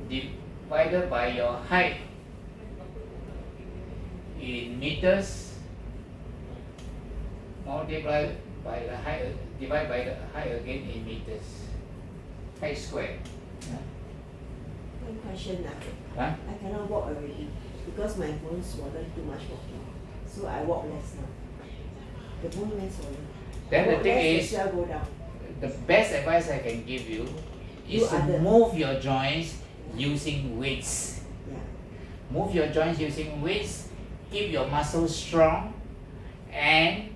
divided by your height in meters, multiply by the height, divide by the height again in meters. Height squared. One question now. Huh? I cannot walk already because my bones swollen too much walking. So I walk less now. The bone went swollen. Then the Walk thing less, is, the swell go down. the best advice I can give you is Do to other. move your joints using weights. Yeah. Move your joints using weights, keep your muscles strong, and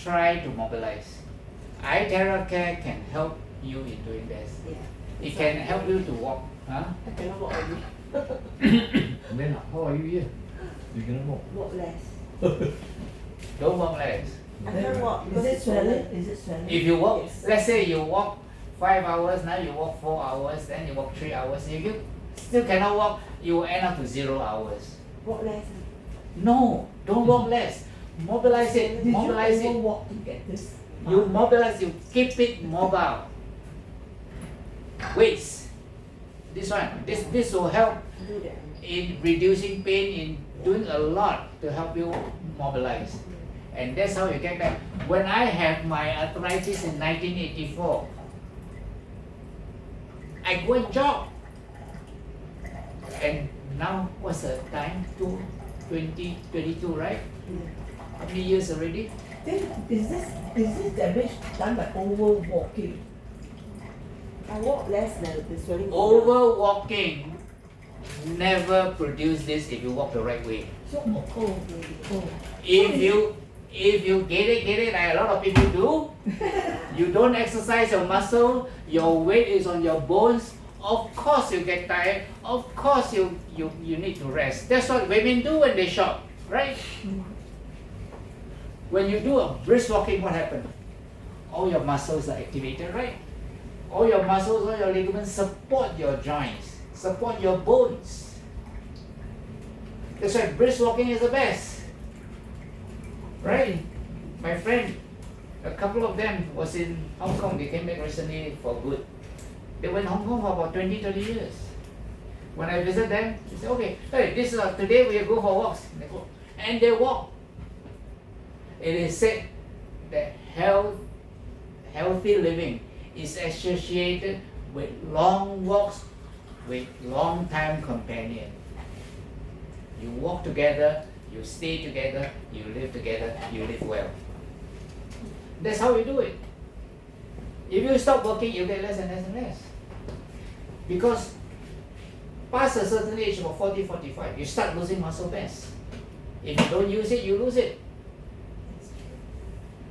try to mobilize. iTeraCare can help you in doing this. Yeah. It can help you to walk. Huh? I cannot walk already. Then how are you here? You cannot walk. Walk less. Don't walk legs. I can't walk Is because it it's swollen. swelling? Is it swelling? If you walk, Yes. let's say you walk 5 hours, now you walk 4 hours, then you walk 3 hours. If you still cannot walk, you will end up to 0 hours. Walk less. No, don't walk less. Mobilize it. Did Mobilize you it. walk to get this? You mobilize, you keep it mobile. Weights. This one. This will help Do that. in reducing pain, in doing a lot to help you mobilize. And that's how you get back. When I had my arthritis in 1984, I go and jog. And now, what's the time? 2022, right? How many years already? Then is this damage done by over walking? I walk less than the swelling. go down. Over walking never produce this if you walk the right way. So If you get it like a lot of people do, you don't exercise your muscle, your weight is on your bones, of course you get tired, of course you need to rest. That's what women do when they shop, right? When you do a brisk walking, what happens? All your muscles are activated, right? All your muscles, all your ligaments support your joints, support your bones. That's why brisk walking is the best. Right? My friend, a couple of them was in Hong Kong. They came back recently for good. They went Hong Kong for about 20-30 years. When I visit them, they say, okay, hey, this is today we go for walks. And they go, and they walk. It is said that healthy living is associated with long walks with long time companion. You walk together, you stay together, you live well. That's how we do it. If you stop working, you get less and less and less. Because past a certain age, about 40, 45, you start losing muscle mass. If you don't use it, you lose it.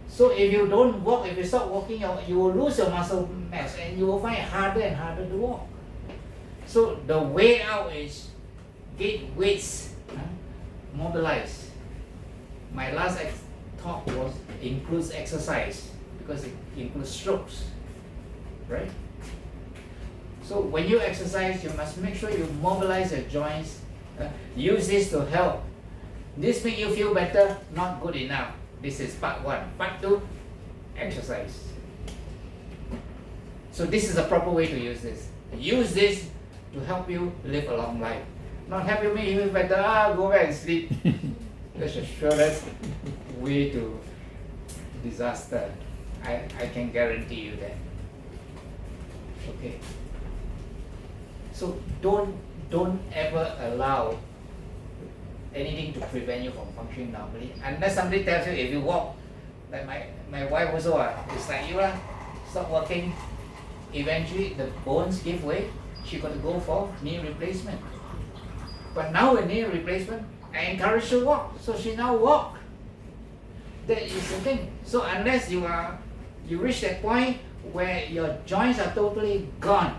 So if you don't walk, if you stop walking, you will lose your muscle mass and you will find it harder and harder to walk. So the way out is get weights, mobilize. My last talk includes exercise because it includes strokes, right? So when you exercise, you must make sure you mobilize your joints. Use this to help. This make you feel better, not good enough. This is part 1. Part 2, exercise. So this is the proper way to use this. Use this to help you live a long life. Not help you make you feel better, go back and sleep. That's a surest way to disaster. I can guarantee you that. Okay. So don't ever allow anything to prevent you from functioning normally. Unless somebody tells you if you walk, like my wife also, it's like you stop working, eventually the bones give way, she got to go for knee replacement. But now with knee replacement, I encourage her to walk, so she now walk. That is the thing. So unless you reach that point where your joints are totally gone,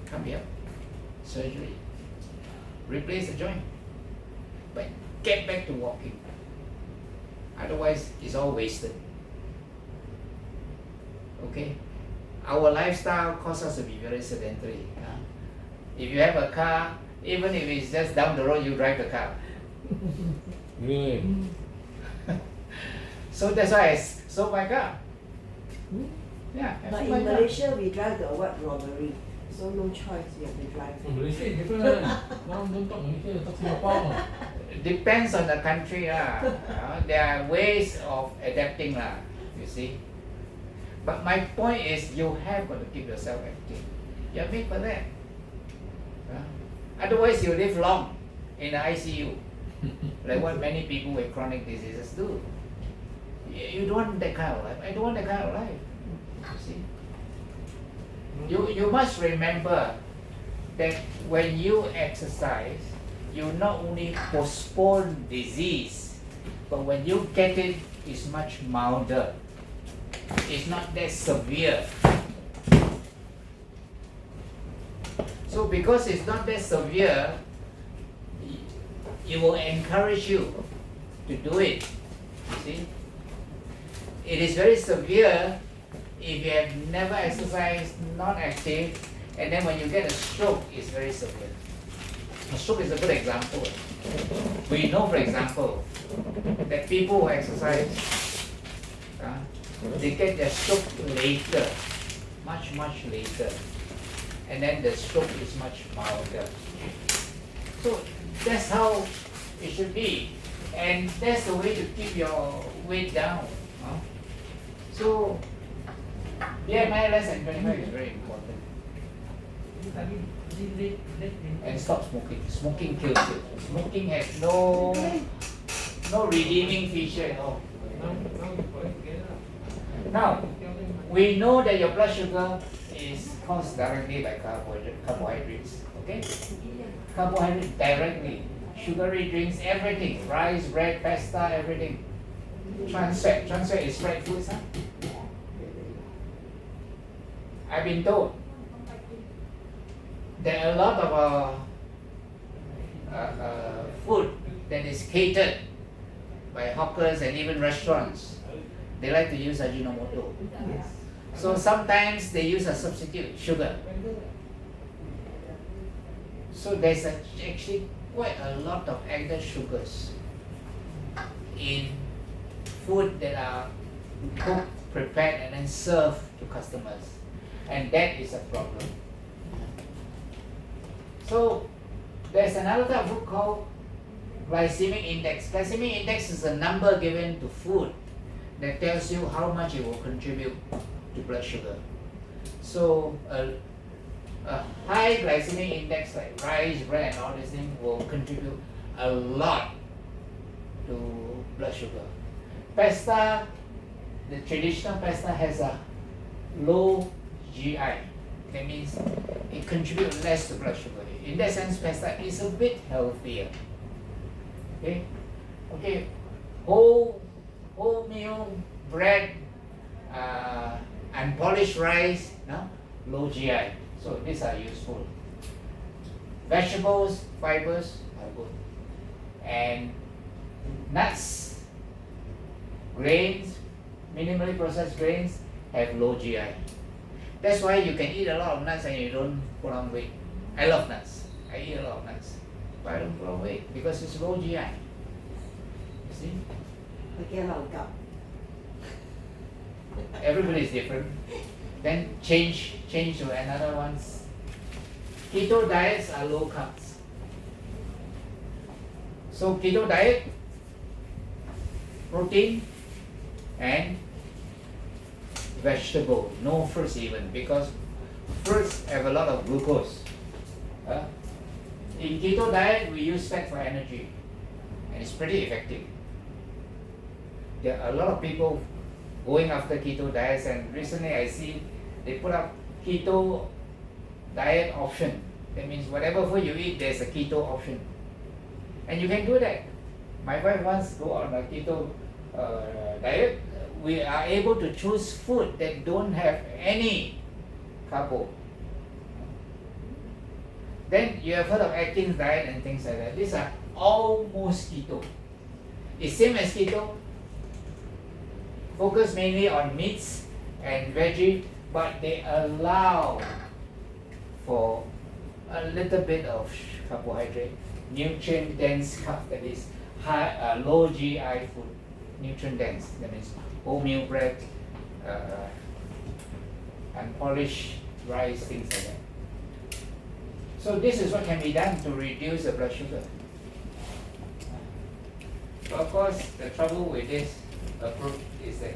come here, surgery, replace the joint, but get back to walking. Otherwise, it's all wasted. Okay? Our lifestyle causes us to be very sedentary. If you have a car, even if it's just down the road, you drive the car. Really? So that's why I sold my car. Yeah. I But sold in my car. Malaysia, we drive the what robbery. So no choice, we have to drive. Malaysia is different. Now don't talk Malaysia, talk Singapore. Depends on the country. There are ways of adapting, you see. But my point is, you have got to keep yourself active. You're made for that. Otherwise, you live long in the ICU, like what many people with chronic diseases do. You don't want that kind of life. I don't want that kind of life. You see. You must remember that when you exercise, you not only postpone disease, but when you get it, it's much milder. It's not that severe. So because it's not that severe, it will encourage you to do it. You see? It is very severe if you have never exercised, not active, and then when you get a stroke, it's very severe. A stroke is a good example. We know, for example, that people who exercise, they get their stroke later, much later, and then the stroke is much milder. So that's how it should be, and that's the way to keep your weight down. So BMI less than 25 is very important. And stop smoking. Smoking kills you. Smoking has no redeeming feature at all. Now, we know that your blood sugar is caused directly by carbohydrates. Okay? Carbohydrates directly. Sugary drinks, everything. Rice, bread, pasta, everything. Trans fat is fried foods. I've been told there are a lot of food that is catered by hawkers and even restaurants. They like to use Ajinomoto. So sometimes they use a substitute, sugar. So there's actually quite a lot of added sugars in food that are cooked, prepared, and then served to customers. And that is a problem. So there's another type of food called glycemic index. Glycemic index is a number given to food that tells you how much it will contribute to blood sugar. So a high glycemic index like rice, bread, and all these things will contribute a lot to blood sugar. Pasta, the traditional pasta has a low GI. That means it contributes less to blood sugar. In that sense, pasta is a bit healthier. Okay, okay, wholemeal bread, unpolished rice, no? Low GI. So these are useful. Vegetables, fibers are good. And nuts, grains, minimally processed grains have low GI. That's why you can eat a lot of nuts and you don't put on weight. I love nuts. I eat a lot of nuts. But I don't put on weight because it's low GI. You see? Everybody is different. Then change to another ones. Keto diets are low carbs. So keto diet, protein and vegetable, no fruits even, because fruits have a lot of glucose. In keto diet, we use fat for energy, and it's pretty effective. There are a lot of people going after keto diets, and recently I see they put up keto diet option. That means whatever food you eat, there's a keto option, and you can do that. My wife wants to go on a keto diet. We are able to choose food that don't have any carbo. Then you have heard of Atkins diet and things like that. These are almost keto. It's same as keto. Focus mainly on meats and veggie, but they allow for a little bit of carbohydrate, nutrient dense carb, that is high, low GI food, nutrient dense. That means wholemeal bread, unpolished rice, things like that. So this is what can be done to reduce the blood sugar. But of course, the trouble with this approach is that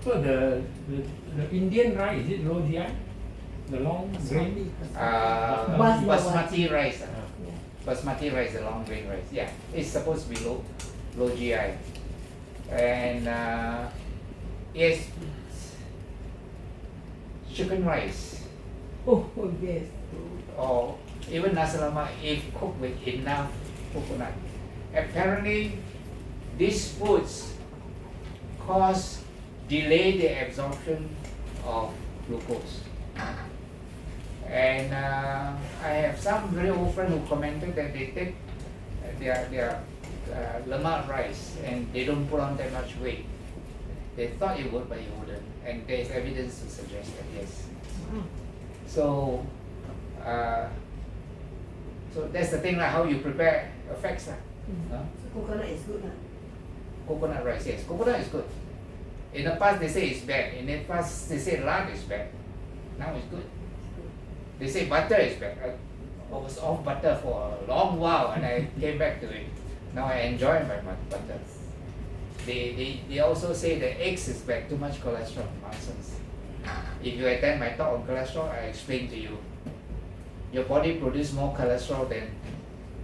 So the Indian rice, is it low GI? The long grain? basmati rice. Ah. Basmati rice, the long grain rice. Yeah, it's supposed to be low GI. And yes, chicken rice Oh, yes. or even nasi lemak if cooked with enough coconut. Apparently, these foods delay the absorption of glucose. And I have some very old friend who commented that they take their lemak rice and they don't put on that much weight. They thought it would, but it wouldn't. And there is evidence to suggest that yes. So that's the thing, like how you prepare affects that. So coconut is good. Coconut rice, yes, coconut is good. In the past they say it's bad. In the past they say lard is bad. Now it's good. They say butter is bad. I was off butter for a long while and I came back to it. Now I enjoy my butter. They also say that eggs is bad, too much cholesterol. Nonsense. If you attend my talk on cholesterol, I explain to you. Your body produces more cholesterol than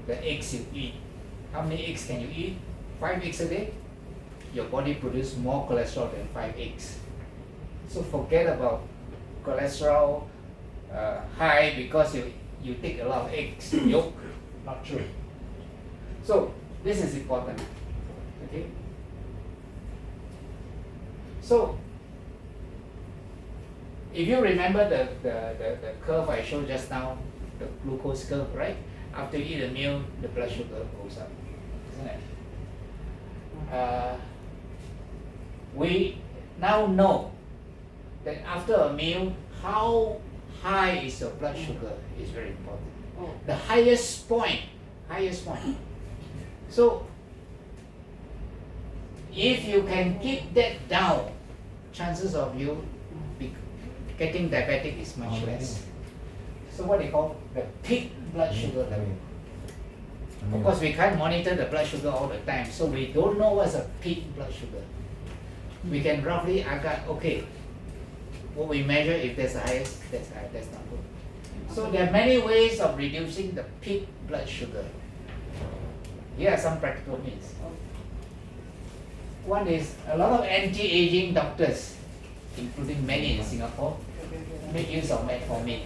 the eggs you eat. How many eggs can you eat? 5 eggs a day? Your body produces more cholesterol than 5 eggs. So forget about cholesterol high because you take a lot of eggs, yolk. Not true. So this is important. Okay. So if you remember the curve I showed just now, the glucose curve, right? After you eat a meal, the blood sugar goes up, isn't it? We now know that after a meal, how high is your blood sugar is very important. The highest point. So if you can keep that down, chances of you getting diabetic is much less. So what they call the peak blood sugar level. Of course, we can't monitor the blood sugar all the time, so we don't know what's a peak blood sugar. We can roughly okay, what we measure, if there's the highest, that's high, that's not good. So there are many ways of reducing the peak blood sugar. Here are some practical means. One is a lot of anti-aging doctors, including many in Singapore, make use of metformin.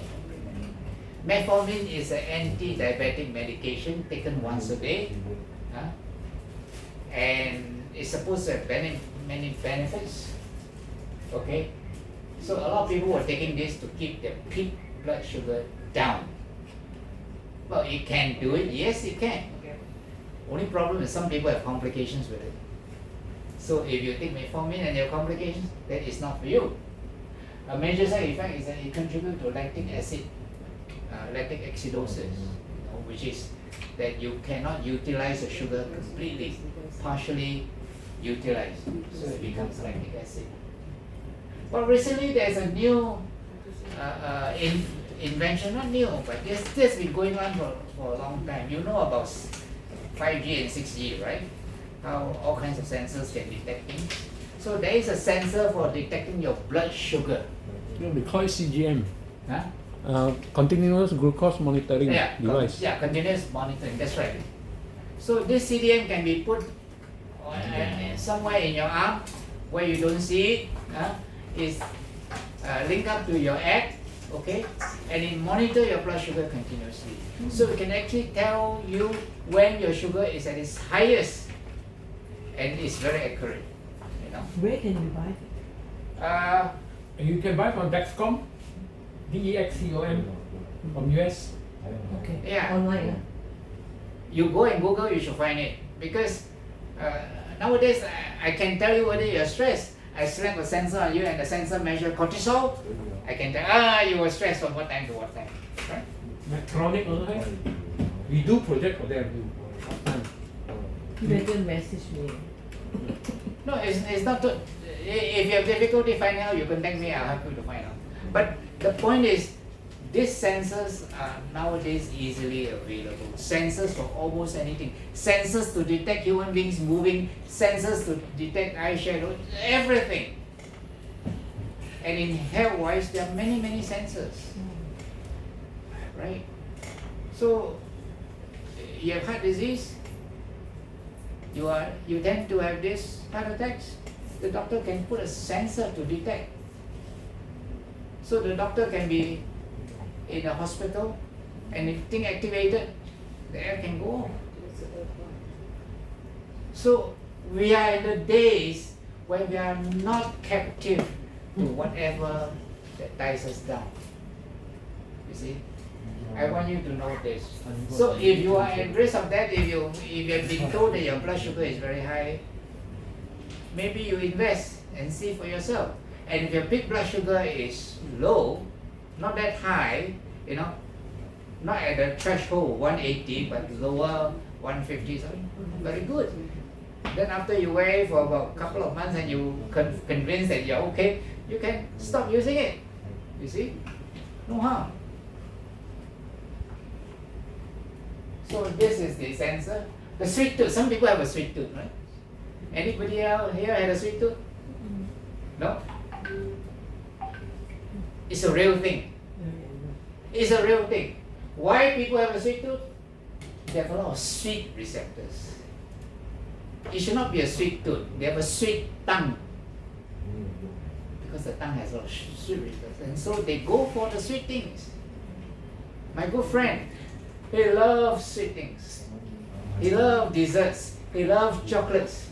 Metformin is an anti-diabetic medication taken once a day, and it's supposed to have many benefits. Okay, so a lot of people were taking this to keep their peak blood sugar down. Well, it can do it. Yes, it can. Only problem is some people have complications with it. So if you take metformin and you have complications, that is not for you. A major side effect is that it contributes to lactic acid, lactic acidosis, which is that you cannot utilize the sugar completely, partially utilized, so it becomes lactic acid. But recently there's a new invention, not new, but this been going on for a long time. You know about 5G and 6G, right? How all kinds of sensors can detect things. So there is a sensor for detecting your blood sugar. We call it CGM. Huh? Continuous glucose monitoring device. Continuous monitoring, that's right. So this CDM can be put somewhere in your arm where you don't see it. Is linked up to your app, okay, and it monitor your blood sugar continuously. So we can actually tell you when your sugar is at its highest, and it's very accurate. You know. Where can you buy it? You can buy from Dexcom, DEXCOM, from US. Okay. Yeah. Online. You go and Google, you should find it, because nowadays I can tell you whether you're stressed. I slap a sensor on you and the sensor measure cortisol. I can tell, you were stressed from what time to what time. Right? Medtronic also have. We do project for them. You better message me. No, it's not to, if you have difficulty finding out, you contact me, I'll help you to find out. But the point is, these sensors are nowadays easily available. Sensors for almost anything. Sensors to detect human beings moving, sensors to detect eyeshadow, everything. And in health-wise, there are many sensors. Right? So, you have heart disease, you tend to have this heart attacks, the doctor can put a sensor to detect. So the doctor can be in a hospital, and if thing activated, the air can go on. So we are in the days when we are not captive to whatever that ties us down. You see? I want you to know this. So if you are at risk of that, if you have been told that your blood sugar is very high, maybe you invest and see for yourself. And if your peak blood sugar is low, not that high, you know, not at the threshold 180, but lower 150, so very good. Then after you wear it for about a couple of months and you convinced that you're okay, you can stop using it. You see? No harm. So this is the sensor. The sweet tooth, some people have a sweet tooth, right? Anybody out here had a sweet tooth? No? It's a real thing. It's a real thing. Why people have a sweet tooth? They have a lot of sweet receptors. It should not be a sweet tooth. They have a sweet tongue. Because the tongue has a lot of sweet receptors. And so they go for the sweet things. My good friend, he loves sweet things. He loves desserts. He loves chocolates.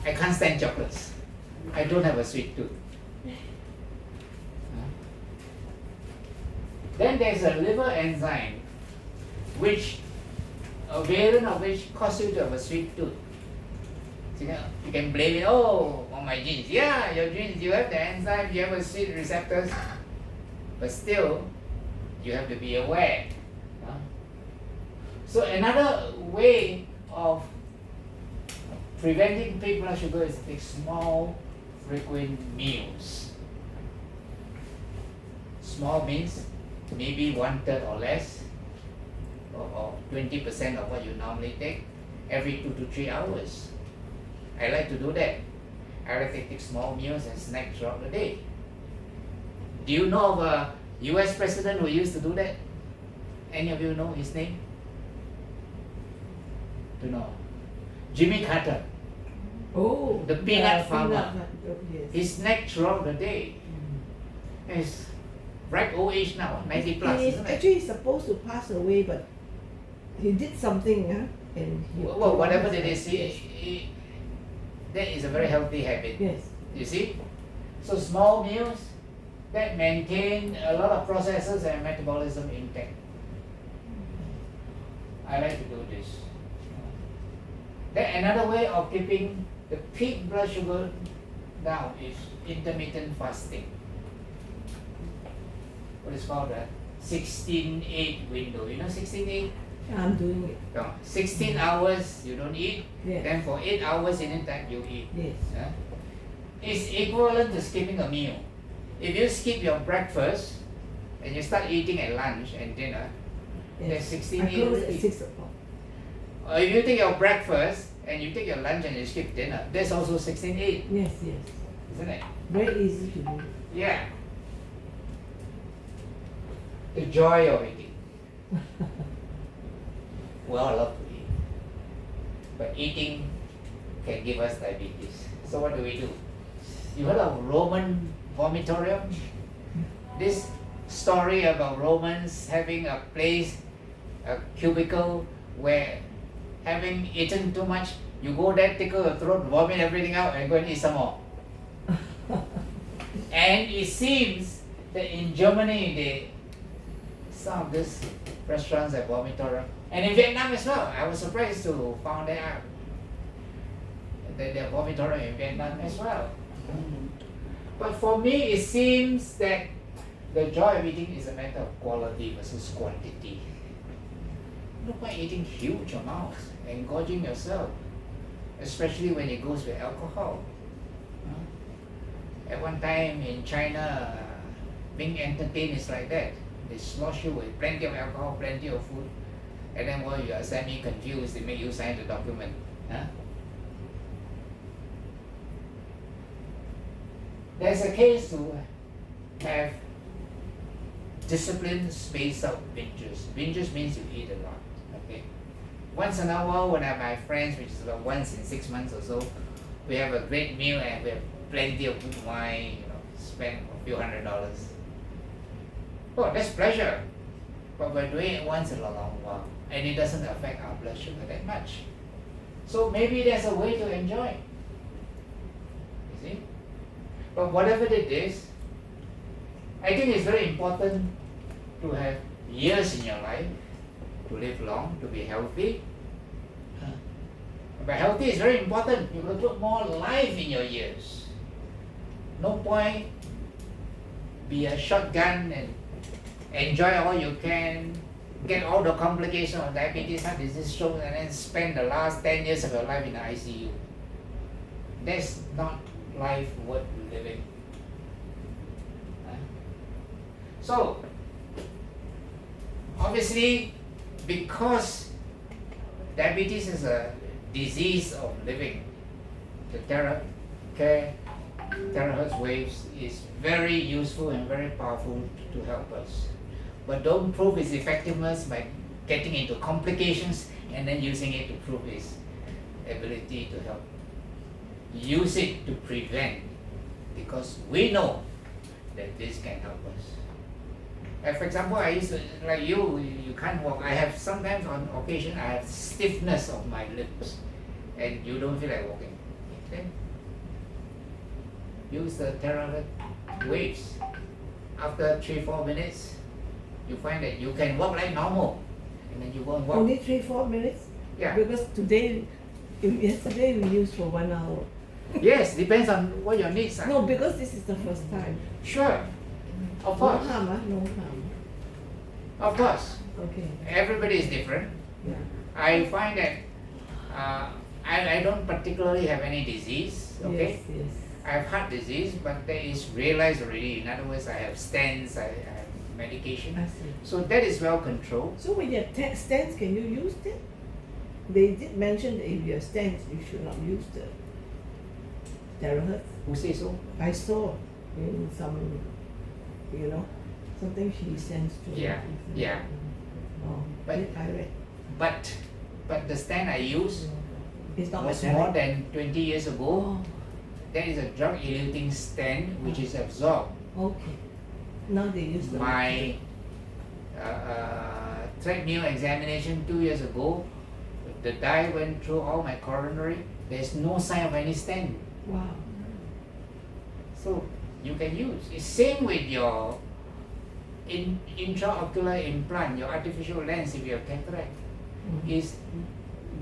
I can't stand chocolates. I don't have a sweet tooth. Then there's a liver enzyme, which a variant of which causes you to have a sweet tooth. So you can blame it, on my genes. Yeah, your genes, you have the enzyme, you have a sweet receptors, but still, you have to be aware. So another way of preventing peak blood sugar is to take small, frequent meals. Small means maybe 1/3 or less, or 20% of what you normally take every 2 to 3 hours. I like to do that. I like to take small meals and snacks throughout the day. Do you know of a US president who used to do that? Any of you know his name? Do you know? Jimmy Carter. Oh, The peanut farmer. nut, oh, yes. He snacked throughout the day. He's right old age now, 90 plus, He is isn't it? actually supposed to pass away, but he did something, and he. Well, whatever it yes, is, yes. that is a very healthy habit. Yes. You see? So small meals that maintain a lot of processes and metabolism intact. I like to do this. Then another way of keeping the peak blood sugar down is intermittent fasting. What is called the 16-8 window. You know 16-8? I'm doing it. No, 16 hours you don't eat, Yes. then for 8 hours anytime you eat. Yes. Huh? It's equivalent to skipping a meal. If you skip your breakfast and you start eating at lunch and dinner, Yes. then 16 I close eat. at 6 o'clock. Or if you take your breakfast and you take your lunch and you skip dinner, that's also 16-8, Yes, yes. isn't it? Very easy to do. Yeah. The joy of eating. We all love to eat. But eating can give us diabetes. So what do? You heard of Roman vomitorium? This story about Romans having a place, a cubicle, where having eaten too much, you go there, tickle your throat, vomit everything out, and go and eat some more. And it seems that in Germany, some of these restaurants have vomitorium. And in Vietnam as well. I was surprised to find that out. That there are vomitorium in Vietnam as well. But for me, it seems that the joy of eating is a matter of quality versus quantity. No point eating huge amounts and gorging yourself, especially when it goes with alcohol. At one time in China, being entertained is like that. They slosh you with plenty of alcohol, plenty of food, and then while you are semi-confused, they make you sign the document. There's a case to have disciplined, spaced out binges. Binges means you eat a lot. Okay. Once in a while, when I have my friends, which is about once in 6 months or so, we have a great meal and we have plenty of good wine. Spend a few $100s. Oh, that's pleasure. But we're doing it once in a long while, and it doesn't affect our blood sugar that much. So maybe there's a way to enjoy. You see? But whatever it is, I think it's very important to have years in your life, to live long, to be healthy. But healthy is very important. You will put more life in your years. No point be a shotgun and enjoy all you can, get all the complications of diabetes, heart disease, stroke, and then spend the last 10 years of your life in the ICU. That's not life worth living. So, obviously, because diabetes is a disease of living, the THz waves is very useful and very powerful to help us. But don't prove its effectiveness by getting into complications and then using it to prove its ability to help. Use it to prevent, because we know that this can help us. For example, I used to, like you can't walk. I have sometimes on occasion, I have stiffness of my lips and you don't feel like walking. Then use the THz waves. After 3-4 minutes, you find that you can walk like normal, and then you go and walk. Only 3-4 minutes? Yeah. Because yesterday we used for 1 hour. Yes, depends on what your needs are. No, because this is the first time. Sure. Of No course. harm, no harm. Of course. Okay. Everybody is different. Yeah. I find that I don't particularly have any disease. Okay. Yes, yes. I have heart disease, but that is realized already. In other words, I have stents, I have medication. I see. So that is well controlled. So when you have stents, can you use them? They did mention that if you have stents, you should not use the THz. Who says so? I saw in some, something she sends to. Yeah, yeah. Oh, But- I read. But the stent I use It's not was metallic. more than 20 years ago. Oh, There is a drug-eluting stent which is absorbed. okay. Now they use the. My treadmill examination 2 years ago, the dye went through all my coronary. There's no sign of any stent. Wow. So you can use. It's same with your intraocular implant, your artificial lens if you have cataract. Mhm. Is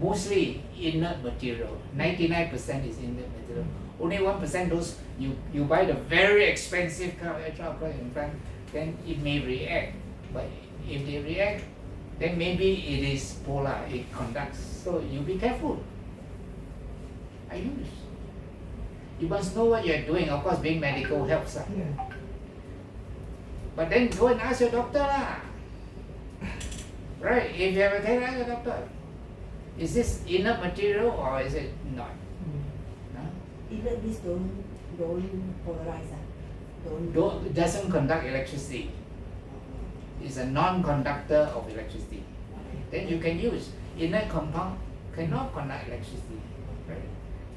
mostly inert material. 99% is inert material. Only 1% those you buy the very expensive kind of intraocular implant, then it may react. But if they react, then maybe it is polar, it conducts. So you be careful. I use. You must know what you're doing. Of course, being medical helps. Yeah. But then go and ask your doctor lah. Right? If you have a cataract, ask your doctor. Is this inert material or is it not? Huh? Even this don't polarize. It doesn't conduct electricity. It's a non-conductor of electricity. Then you can use. Inert compound cannot conduct electricity. Right?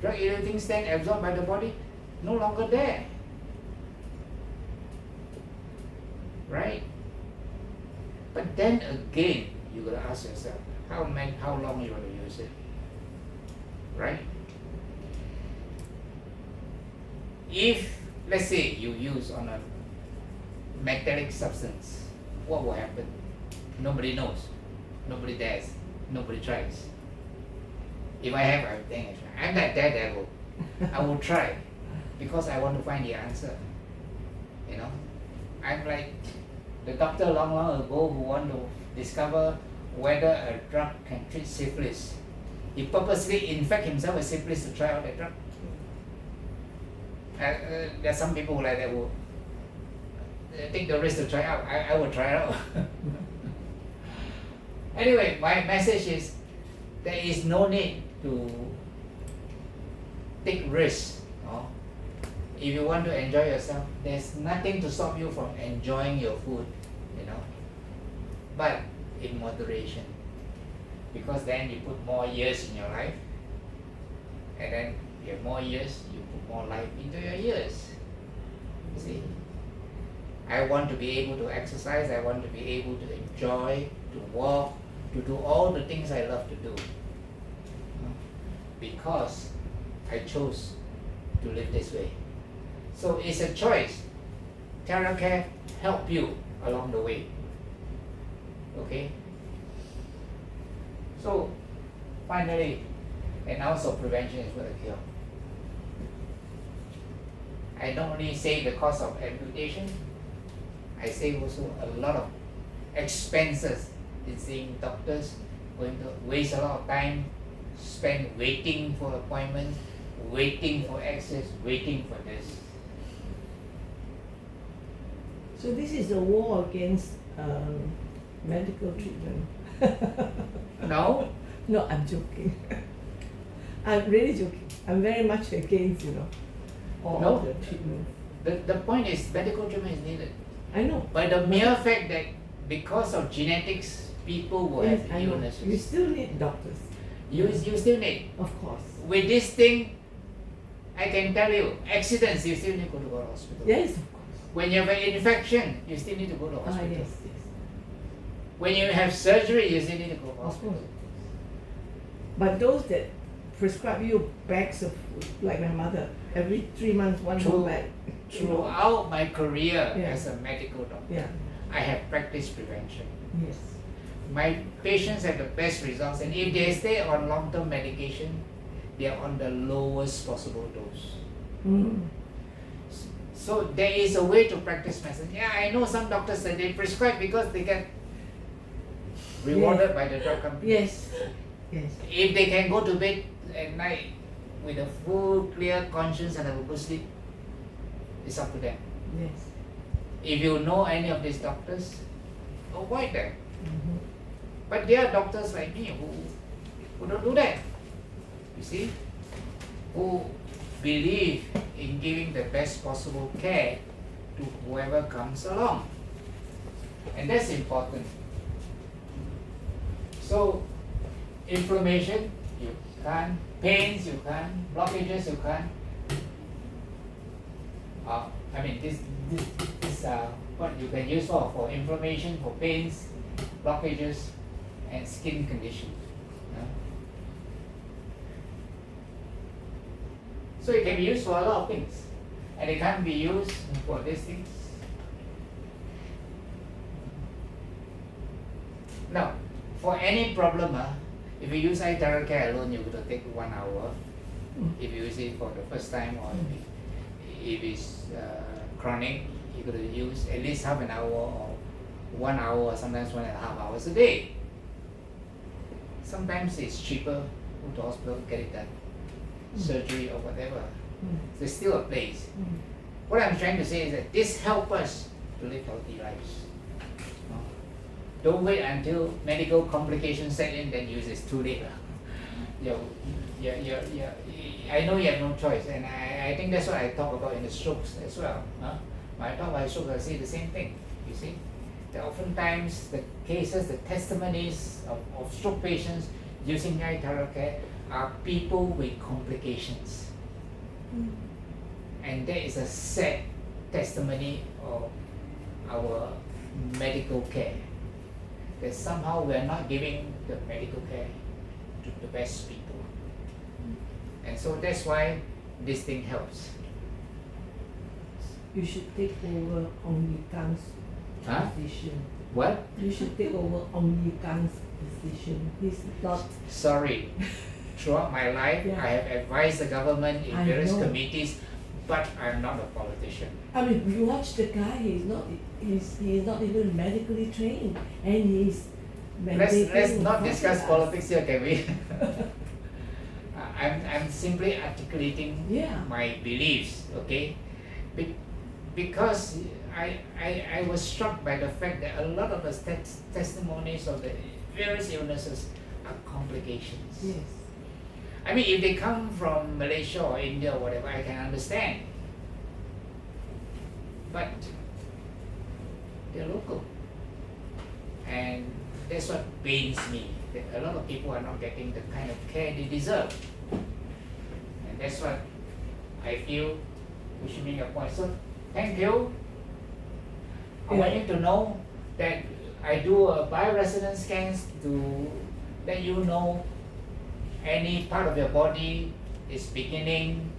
Drug-eluting stent absorbed by the body, no longer there. Right? But then again, you gotta ask yourself, how long you want to use it? Right? If, let's say, you use on a metallic substance, what will happen? Nobody knows. Nobody dares. Nobody tries. If I have, I think I'm that daredevil. I will try because I want to find the answer. You know, I'm like the doctor long ago who want to discover whether a drug can treat syphilis. He purposely infect himself with syphilis to try out that drug. There are some people like that who take the risk to try out. I will try out. Anyway, my message is there is no need to take risks. No? If you want to enjoy yourself, there's nothing to stop you from enjoying your food, but in moderation. Because then you put more years in your life, and then you have more years, you put more life into your years. See? I want to be able to exercise, I want to be able to enjoy, to walk, to do all the things I love to do. Because I chose to live this way. So it's a choice. THERACARE help you along the way. Okay? So finally, an ounce of prevention is worth a cure. I don't only save the cost of amputation, I save also a lot of expenses in seeing doctors, going to waste a lot of time, spend waiting for appointments, waiting for access, waiting for this. So this is a war against medical treatment. No? No, I'm joking. I'm really joking. I'm very much against, all No. the treatment. The point is medical treatment is needed. I know. But the mere fact that because of genetics, people will Yes, have I know. You illnesses. still need doctors, You still need. of course. With this thing, I can tell you, accidents, you still need to go to the hospital. Yes, of course. When you have an infection, you still need to go to the Ah, hospital. yes, yes. When you have surgery, you still need to go to the Of hospital. course. But those that prescribe you bags of food, like my mother, every 3 months, one True. whole bag. Throughout my career Yeah. as a medical doctor, Yeah, I have practiced prevention. yes. My patients have the best results, and if they stay on long-term medication, they are on the lowest possible dose. Mm. So there is a way to practice medicine. Yeah, I know some doctors that they prescribe because they get rewarded by the drug company. Yes, yes. If they can go to bed at night with a full, clear conscience and have a good sleep, it's up to them. Yes. If you know any of these doctors, avoid them. Mhm. But there are doctors like me who don't do that. You see? Who believe in giving the best possible care to whoever comes along. And that's important. So, inflammation, you can't. Pains, you can't. Blockages, you can't. I mean, this what you can use for inflammation, for pains, blockages, and skin condition. So it can be used for a lot of things, and it can't be used for these things. Now, for any problem, if you use iTeraCare alone, you're going to take 1 hour. If you use it for the first time, or if it's chronic, you're going to use at least half an hour or 1 hour, or sometimes 1.5 hours a day. Sometimes it's cheaper, go to hospital, get it done. Surgery or whatever. There's still a place. What I'm trying to say is that this helps us to live healthy lives. Don't wait until medical complications set in, then use it's too late. I know you have no choice, and I think that's what I talk about in the strokes as well. When I talk about strokes, I say the same thing. You see, that oftentimes the cases, the testimonies of stroke patients using iTeraCare are people with complications. And that is a sad testimony of our medical care. That somehow we are not giving the medical care to the best people. And so that's why this thing helps. You should take over Ong Kang's position. What? You should take over Ong Kang's position. He's not. Sorry. Throughout my life, Yeah. I have advised the government in I various know. committees, but I'm not a politician. I mean, you watch the guy. He's not even medically trained, and he's Let's mandating not discuss us. politics here, can we? I'm simply articulating Yeah. my beliefs, okay? Because I was struck by the fact that a lot of the testimonies of the various illnesses are complications. Yes. I mean, if they come from Malaysia or India or whatever, I can understand. But they're local. And that's what pains me, that a lot of people are not getting the kind of care they deserve. And that's what I feel we should make a point. So, thank you. I want you to know that I do a bioresonance scans to let you know any part of your body is beginning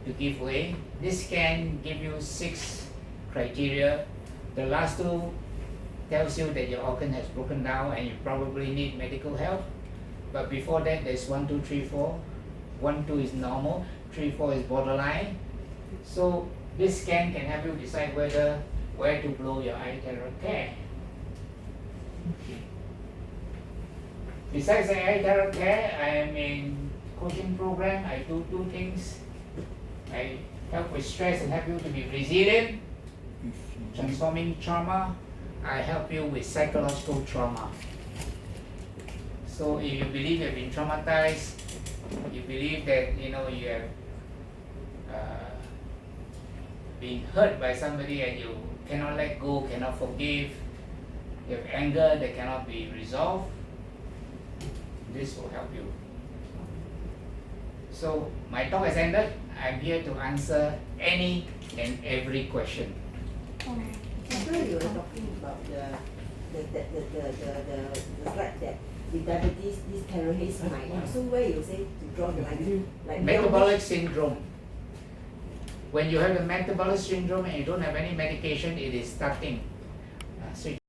to give way. This can give you 6 criteria. The last 2 tells you that your organ has broken down and you probably need medical help. But before that, there's 1, 2, 3, 4. 1, 2 is normal, 3, 4 is borderline. So this scan can help you decide where to blow your iTeraCare. Besides the iTeraCare, I am in coaching program. I do 2 things. I help with stress and help you to be resilient, transforming trauma. I help you with psychological trauma. So if you believe you have been traumatized, you believe that you have been hurt by somebody and you cannot let go, cannot forgive, you have anger that cannot be resolved, this will help you. So my talk has ended. I'm here to answer any and every question. After you were talking about the slide that with diabetes, this THz might. So where you say to draw the line? Like Metabolic syndrome. When you have a metabolic syndrome and you don't have any medication, it is starting. So